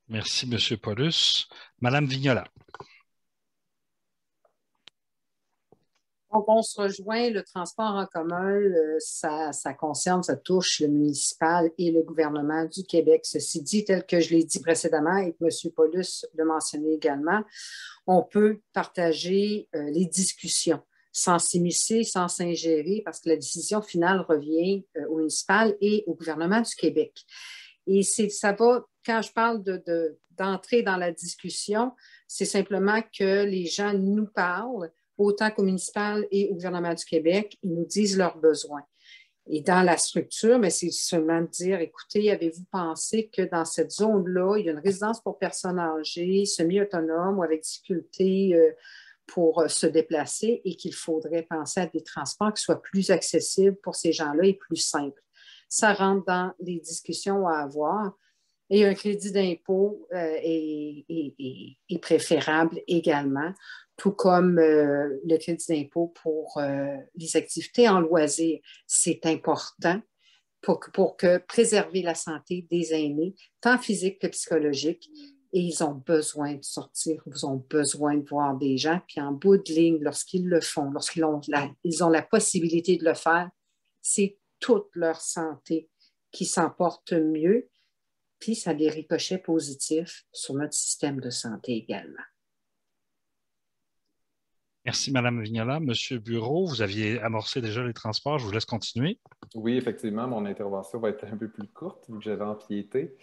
Merci, M. Paulus. Mme Vignola. Donc, on se rejoint, le transport en commun, ça concerne, ça touche le municipal et le gouvernement du Québec. Ceci dit, tel que je l'ai dit précédemment et que M. Paulus l'a mentionné également, on peut partager les discussions sans s'immiscer, sans s'ingérer, parce que la décision finale revient au municipal et au gouvernement du Québec. Et ça va, quand je parle d'entrer dans la discussion, c'est simplement que les gens nous parlent, autant qu'au municipal et au gouvernement du Québec, ils nous disent leurs besoins. Et dans la structure, mais c'est seulement de dire, écoutez, avez-vous pensé que dans cette zone-là, il y a une résidence pour personnes âgées, semi-autonomes ou avec difficulté pour se déplacer et qu'il faudrait penser à des transports qui soient plus accessibles pour ces gens-là et plus simples. Ça rentre dans les discussions à avoir. Et un crédit d'impôt est préférable également, tout comme le crédit d'impôt pour les activités en loisirs. C'est important pour préserver la santé des aînés, tant physique que psychologique. Et ils ont besoin de sortir, ils ont besoin de voir des gens. Puis en bout de ligne, lorsqu'ils le font, lorsqu'ils ont la possibilité de le faire, c'est toute leur santé qui s'en porte mieux. Puis ça a des ricochets positifs sur notre système de santé également. Merci, Mme Vignola. Monsieur Bureau, vous aviez amorcé déjà les transports. Je vous laisse continuer. Oui, effectivement, mon intervention va être un peu plus courte vu que j'avais empiété.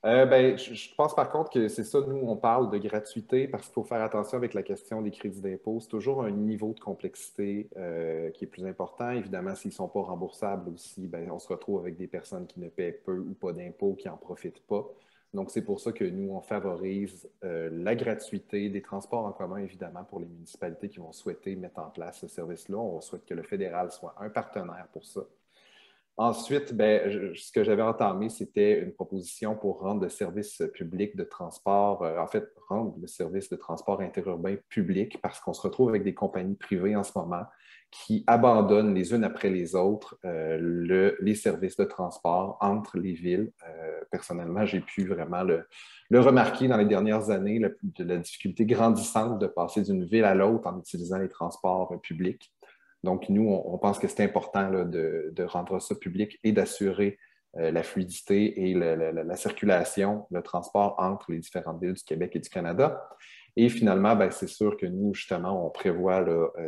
Je pense par contre que c'est ça, nous, on parle de gratuité parce qu'il faut faire attention avec la question des crédits d'impôt. C'est toujours un niveau de complexité qui est plus important. Évidemment, s'ils ne sont pas remboursables aussi, on se retrouve avec des personnes qui ne paient peu ou pas d'impôts, qui n'en profitent pas. Donc, c'est pour ça que nous, on favorise la gratuité des transports en commun, évidemment, pour les municipalités qui vont souhaiter mettre en place ce service-là. On souhaite que le fédéral soit un partenaire pour ça. Ensuite, ce que j'avais entamé, c'était une proposition pour rendre le service public de transport, rendre le service de transport interurbain public, parce qu'on se retrouve avec des compagnies privées en ce moment qui abandonnent les unes après les autres les services de transport entre les villes. Personnellement, j'ai pu vraiment le remarquer dans les dernières années, la difficulté grandissante de passer d'une ville à l'autre en utilisant les transports publics. Donc, nous, on pense que c'est important là, de rendre ça public et d'assurer la fluidité et la circulation, le transport entre les différentes villes du Québec et du Canada. Et finalement, c'est sûr que nous, justement, on prévoit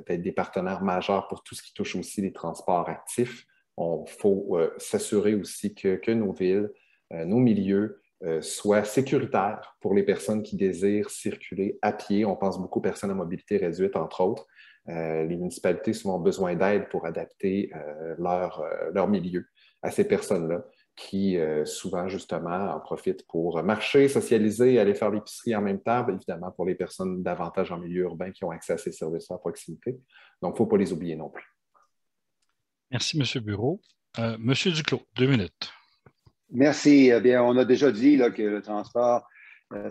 d'être des partenaires majeurs pour tout ce qui touche aussi les transports actifs. Il faut s'assurer aussi que nos villes, nos milieux, soient sécuritaires pour les personnes qui désirent circuler à pied. On pense beaucoup aux personnes à mobilité réduite, entre autres. Les municipalités souvent ont besoin d'aide pour adapter leur milieu à ces personnes-là qui souvent, justement, en profitent pour marcher, socialiser, aller faire l'épicerie en même temps, évidemment pour les personnes davantage en milieu urbain qui ont accès à ces services-là à proximité. Donc, il ne faut pas les oublier non plus. Merci, M. Bureau. M. Duclos, 2 minutes. Merci. Eh bien, on a déjà dit là, que le transport,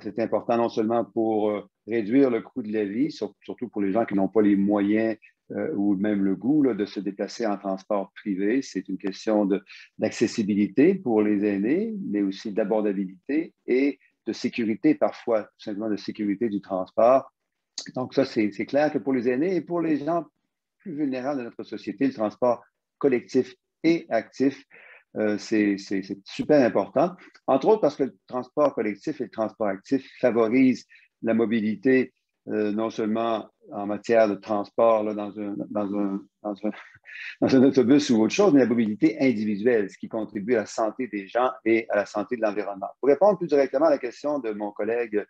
c'est important non seulement pour réduire le coût de la vie, surtout pour les gens qui n'ont pas les moyens ou même le goût là, de se déplacer en transport privé. C'est une question d'accessibilité pour les aînés, mais aussi d'abordabilité et de sécurité, parfois tout simplement de sécurité du transport. Donc ça, c'est clair que pour les aînés et pour les gens plus vulnérables de notre société, le transport collectif et actif, c'est super important. Entre autres parce que le transport collectif et le transport actif favorisent la mobilité, non seulement en matière de transport là, dans un autobus ou autre chose, mais la mobilité individuelle, ce qui contribue à la santé des gens et à la santé de l'environnement. Pour répondre plus directement à la question de mon collègue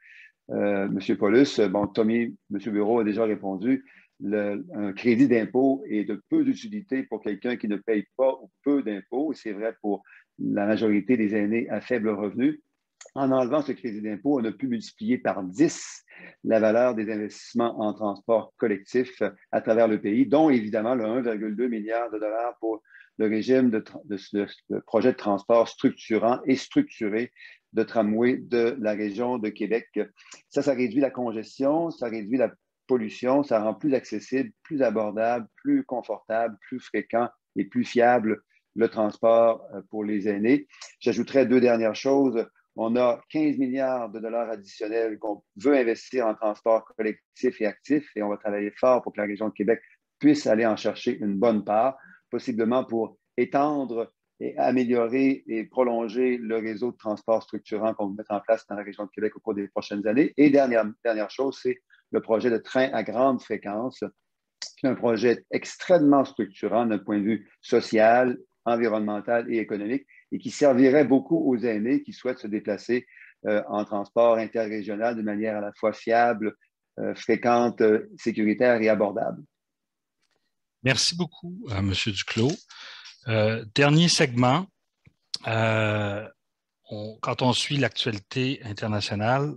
M. Paulus, Tommy, M. Bureau a déjà répondu. Un crédit d'impôt est de peu d'utilité pour quelqu'un qui ne paye pas ou peu d'impôts. C'est vrai pour la majorité des aînés à faible revenu. En enlevant ce crédit d'impôt, on a pu multiplier par 10 la valeur des investissements en transport collectif à travers le pays, dont évidemment le 1,2 milliard de dollars pour le régime de projet de transport structurant et structuré de tramway de la région de Québec. Ça réduit la congestion, ça réduit la pollution, ça rend plus accessible, plus abordable, plus confortable, plus fréquent et plus fiable le transport pour les aînés. J'ajouterais 2 dernières choses. On a 15 milliards de dollars additionnels qu'on veut investir en transport collectif et actif et on va travailler fort pour que la région de Québec puisse aller en chercher une bonne part, possiblement pour étendre et améliorer et prolonger le réseau de transport structurant qu'on va mettre en place dans la région de Québec au cours des prochaines années. Et dernière chose, c'est le projet de train à grande fréquence, qui est un projet extrêmement structurant d'un point de vue social, environnemental et économique, et qui servirait beaucoup aux aînés qui souhaitent se déplacer en transport interrégional de manière à la fois fiable, fréquente, sécuritaire et abordable. Merci beaucoup, M. Duclos. Dernier segment. Quand on suit l'actualité internationale,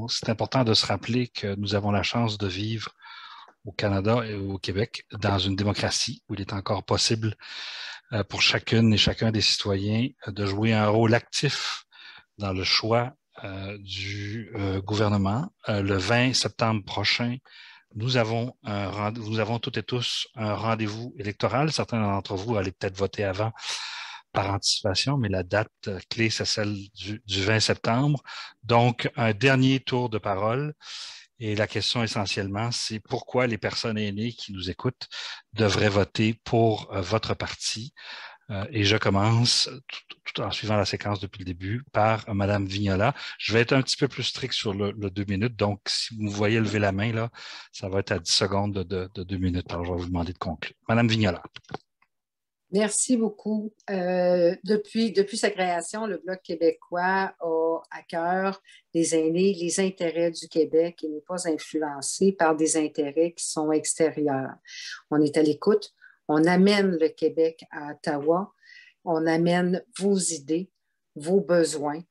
c'est important de se rappeler que nous avons la chance de vivre au Canada et au Québec dans une démocratie où il est encore possible pour chacune et chacun des citoyens de jouer un rôle actif dans le choix du gouvernement. Le 20 septembre prochain, nous avons toutes et tous un rendez-vous électoral. Certains d'entre vous allaient peut-être voter avant par anticipation, mais la date clé, c'est celle du 20 septembre. Donc, un dernier tour de parole. Et la question essentiellement, c'est pourquoi les personnes aînées qui nous écoutent devraient voter pour votre parti. Et je commence, tout en suivant la séquence depuis le début, par Mme Vignola. Je vais être un petit peu plus strict sur le 2 minutes. Donc, si vous me voyez lever la main, là, ça va être à 10 secondes de 2 minutes. Alors, je vais vous demander de conclure. Mme Vignola. Merci beaucoup. Depuis sa création, le Bloc québécois a à cœur les aînés, les intérêts du Québec et n'est pas influencé par des intérêts qui sont extérieurs. On est à l'écoute, on amène le Québec à Ottawa, on amène vos idées, vos besoins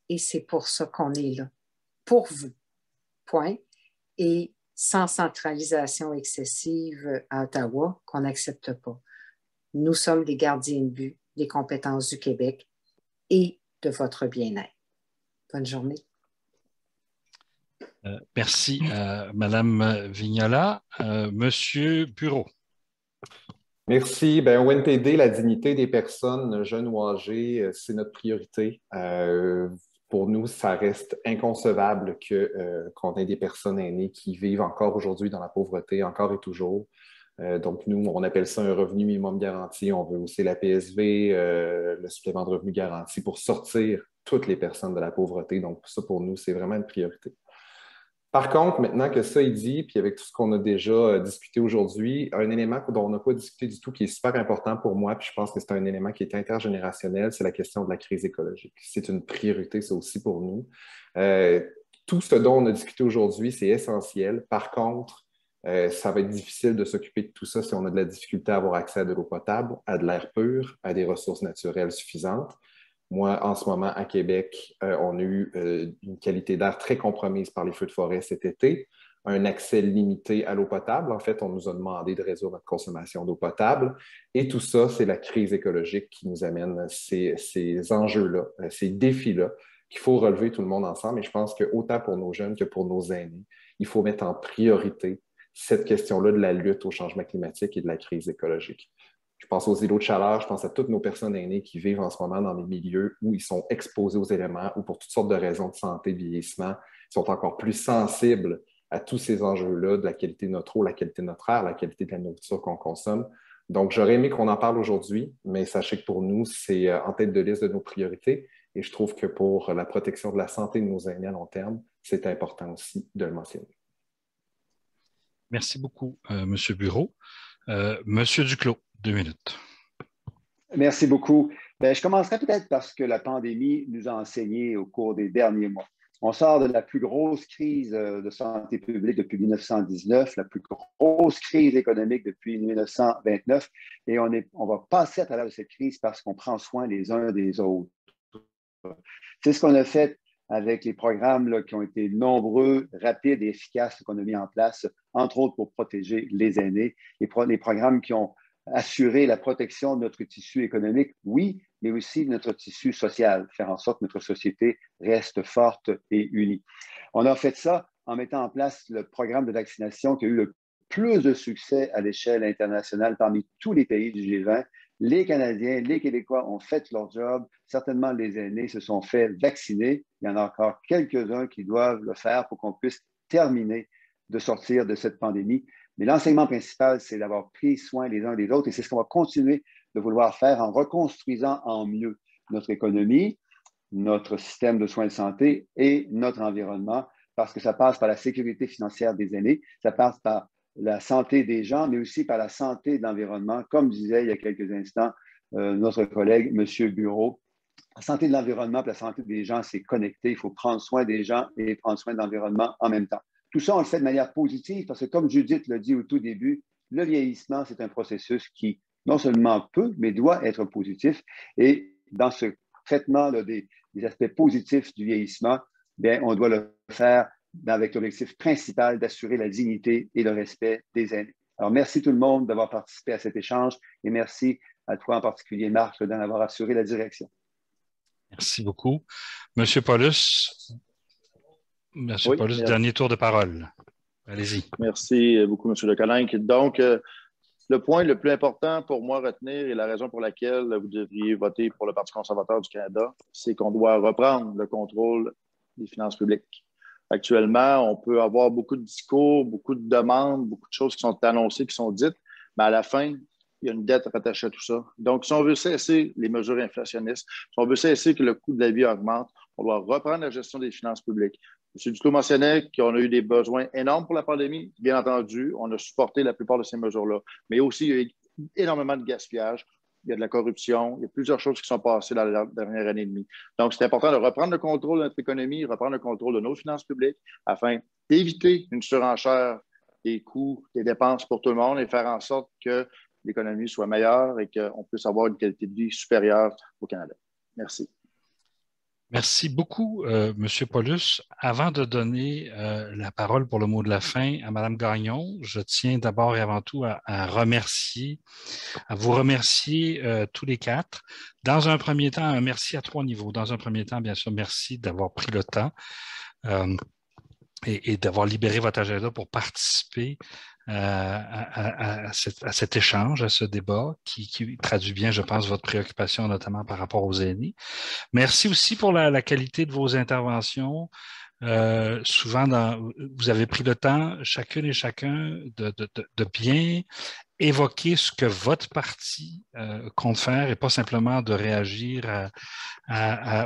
et c'est pour ça qu'on est là, pour vous. Point. Et sans centralisation excessive à Ottawa, qu'on n'accepte pas. Nous sommes les gardiens de but des compétences du Québec et de votre bien-être. Bonne journée. Merci, Madame Vignola. Monsieur Bureau. Merci. Ben, au NPD, la dignité des personnes jeunes ou âgées, c'est notre priorité. Pour nous, ça reste inconcevable qu'on ait des personnes aînées qui vivent encore aujourd'hui dans la pauvreté, encore et toujours. Donc, nous, on appelle ça un revenu minimum garanti. On veut aussi la PSV, le supplément de revenu garanti pour sortir toutes les personnes de la pauvreté. Donc, ça, pour nous, c'est vraiment une priorité. Par contre, maintenant que ça est dit, puis avec tout ce qu'on a déjà discuté aujourd'hui, un élément dont on n'a pas discuté du tout, qui est super important pour moi, puis je pense que c'est un élément qui est intergénérationnel, c'est la question de la crise écologique. C'est une priorité, ça aussi, pour nous. Tout ce dont on a discuté aujourd'hui, c'est essentiel. Par contre, ça va être difficile de s'occuper de tout ça si on a de la difficulté à avoir accès à de l'eau potable, à de l'air pur, à des ressources naturelles suffisantes. Moi, en ce moment, à Québec, on a eu une qualité d'air très compromise par les feux de forêt cet été, un accès limité à l'eau potable. En fait, on nous a demandé de réduire notre consommation d'eau potable. Et tout ça, c'est la crise écologique qui nous amène ces enjeux-là, ces défis-là, qu'il faut relever tout le monde ensemble. Et je pense que autant pour nos jeunes que pour nos aînés, il faut mettre en priorité cette question-là de la lutte au changement climatique et de la crise écologique. Je pense aux îlots de chaleur, je pense à toutes nos personnes aînées qui vivent en ce moment dans des milieux où ils sont exposés aux éléments, ou pour toutes sortes de raisons de santé, de vieillissement, ils sont encore plus sensibles à tous ces enjeux-là, de la qualité de notre eau, la qualité de notre air, la qualité de la nourriture qu'on consomme. Donc, j'aurais aimé qu'on en parle aujourd'hui, mais sachez que pour nous, c'est en tête de liste de nos priorités. Et je trouve que pour la protection de la santé de nos aînés à long terme, c'est important aussi de le mentionner. Merci beaucoup, Monsieur Bureau. Monsieur Duclos, 2 minutes. Merci beaucoup. Bien, je commencerai peut-être parce que la pandémie nous a enseigné au cours des derniers mois. On sort de la plus grosse crise de santé publique depuis 1919, la plus grosse crise économique depuis 1929, et on va passer à travers de cette crise parce qu'on prend soin les uns des autres. C'est ce qu'on a fait avec les programmes là, qui ont été nombreux, rapides et efficaces qu'on a mis en place, entre autres pour protéger les aînés, les programmes qui ont assuré la protection de notre tissu économique, oui, mais aussi de notre tissu social, faire en sorte que notre société reste forte et unie. On a fait ça en mettant en place le programme de vaccination qui a eu le plus de succès à l'échelle internationale parmi tous les pays du G20. Les Canadiens, les Québécois ont fait leur job. Certainement, les aînés se sont fait vacciner. Il y en a encore quelques-uns qui doivent le faire pour qu'on puisse terminer de sortir de cette pandémie. Mais l'enseignement principal, c'est d'avoir pris soin les uns des autres et c'est ce qu'on va continuer de vouloir faire en reconstruisant en mieux notre économie, notre système de soins de santé et notre environnement parce que ça passe par la sécurité financière des aînés, ça passe par la santé des gens, mais aussi par la santé de l'environnement. Comme disait il y a quelques instants notre collègue, M. Bureau, la santé de l'environnement et la santé des gens, c'est connecté. Il faut prendre soin des gens et prendre soin de l'environnement en même temps. Tout ça, on le fait de manière positive parce que, comme Judith l'a dit au tout début, le vieillissement, c'est un processus qui non seulement peut, mais doit être positif. Et dans ce traitement là, des aspects positifs du vieillissement, bien, on doit le faire avec l'objectif principal d'assurer la dignité et le respect des aînés. Alors, merci tout le monde d'avoir participé à cet échange et merci à toi en particulier, Marc, d'en avoir assuré la direction. Merci beaucoup. Monsieur Paulus, Oui, Paulus, dernier tour de parole. Allez-y. Merci beaucoup, M. Lecolinck. Donc, le point le plus important pour moi à retenir et la raison pour laquelle vous devriez voter pour le Parti conservateur du Canada, c'est qu'on doit reprendre le contrôle des finances publiques. Actuellement, on peut avoir beaucoup de discours, beaucoup de demandes, beaucoup de choses qui sont annoncées, qui sont dites, mais à la fin, il y a une dette rattachée à tout ça. Donc, si on veut cesser les mesures inflationnistes, si on veut cesser que le coût de la vie augmente, on doit reprendre la gestion des finances publiques. M. Duclos mentionnait qu'on a eu des besoins énormes pour la pandémie. Bien entendu, on a supporté la plupart de ces mesures-là. Mais aussi, il y a énormément de gaspillage, il y a de la corruption, il y a plusieurs choses qui sont passées dans la dernière année et demie. Donc, c'est important de reprendre le contrôle de notre économie, reprendre le contrôle de nos finances publiques afin d'éviter une surenchère des coûts, des dépenses pour tout le monde et faire en sorte que l'économie soit meilleure et qu'on puisse avoir une qualité de vie supérieure au Canada. Merci. Merci beaucoup, M. Paulus. Avant de donner la parole pour le mot de la fin à Mme Gagnon, je tiens d'abord et avant tout à vous remercier tous les quatre. Dans un premier temps, un merci à 3 niveaux. Dans un premier temps, bien sûr, merci d'avoir pris le temps et d'avoir libéré votre agenda pour participer à cet échange, à ce débat qui traduit bien, je pense, votre préoccupation, notamment par rapport aux aînés. Merci aussi pour la qualité de vos interventions. Souvent, vous avez pris le temps, chacune et chacun, de bien évoquer ce que votre parti compte faire et pas simplement de réagir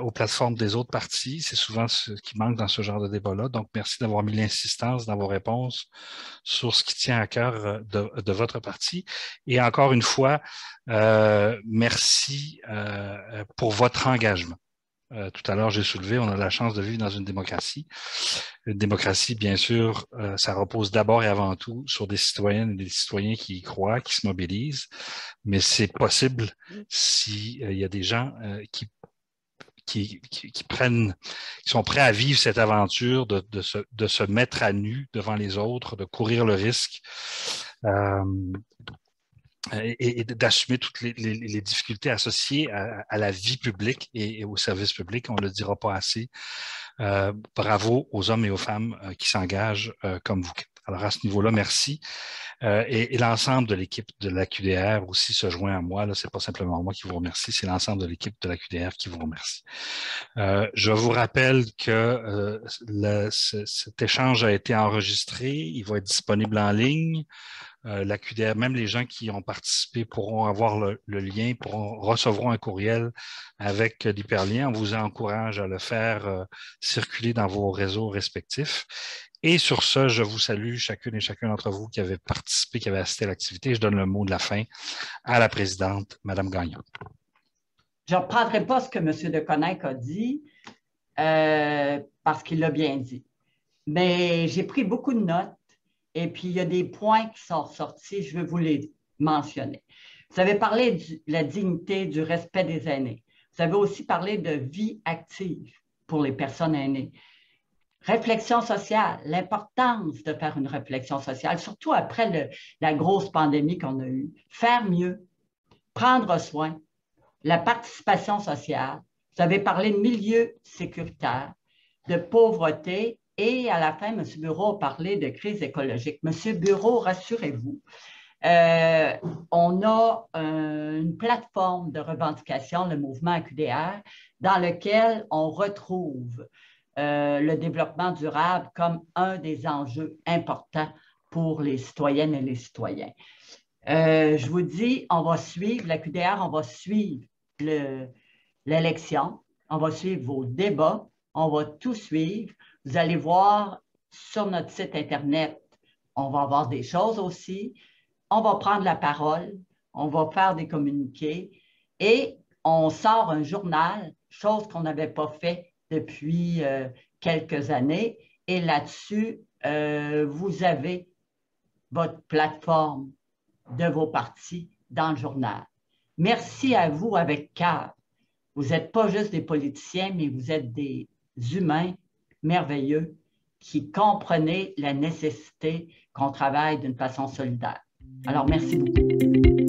aux plateformes des autres partis. C'est souvent ce qui manque dans ce genre de débat-là. Donc, merci d'avoir mis l'insistance dans vos réponses sur ce qui tient à cœur de votre parti. Et encore une fois, merci pour votre engagement. Tout à l'heure, j'ai soulevé, on a la chance de vivre dans une démocratie. Une démocratie, bien sûr, ça repose d'abord et avant tout sur des citoyennes et des citoyens qui y croient, qui se mobilisent. Mais c'est possible s'il y a des gens qui sont prêts à vivre cette aventure de se mettre à nu devant les autres, de courir le risque. Et d'assumer toutes les difficultés associées à la vie publique et au service public. On ne le dira pas assez. Bravo aux hommes et aux femmes qui s'engagent comme vous. Alors, à ce niveau-là, merci. Et l'ensemble de l'équipe de la QDR aussi se joint à moi. Ce n'est pas simplement moi qui vous remercie, c'est l'ensemble de l'équipe de la QDR qui vous remercie. Je vous rappelle que cet échange a été enregistré. Il va être disponible en ligne. La QDR, même les gens qui ont participé pourront avoir le lien, recevront un courriel avec l'hyperlien. On vous encourage à le faire circuler dans vos réseaux respectifs. Et sur ce, je vous salue chacune et chacun d'entre vous qui avez participé, qui avez assisté à l'activité. Je donne le mot de la fin à la présidente, Mme Gagnon. Je ne reprendrai pas ce que M. de Coninck a dit parce qu'il l'a bien dit. Mais j'ai pris beaucoup de notes. Et puis, il y a des points qui sont ressortis, je veux vous les mentionner. Vous avez parlé de la dignité, du respect des aînés. Vous avez aussi parlé de vie active pour les personnes aînées. Réflexion sociale, l'importance de faire une réflexion sociale, surtout après la grosse pandémie qu'on a eue. Faire mieux, prendre soin, la participation sociale. Vous avez parlé de milieu sécuritaire, de pauvreté. Et à la fin, M. Bureau a parlé de crise écologique. M. Bureau, rassurez-vous, on a une plateforme de revendication, le mouvement AQDR, dans lequel on retrouve le développement durable comme un des enjeux importants pour les citoyennes et les citoyens. Je vous dis, on va suivre, la QDR, on va suivre l'élection, on va suivre vos débats, on va tout suivre. Vous allez voir sur notre site Internet, on va avoir des choses aussi. On va prendre la parole, on va faire des communiqués et on sort un journal, chose qu'on n'avait pas fait depuis quelques années. Et là-dessus, vous avez votre plateforme de vos partis dans le journal. Merci à vous avec cœur. Vous n'êtes pas juste des politiciens, mais vous êtes des humains merveilleux qui comprenez la nécessité qu'on travaille d'une façon solidaire. Alors, merci beaucoup.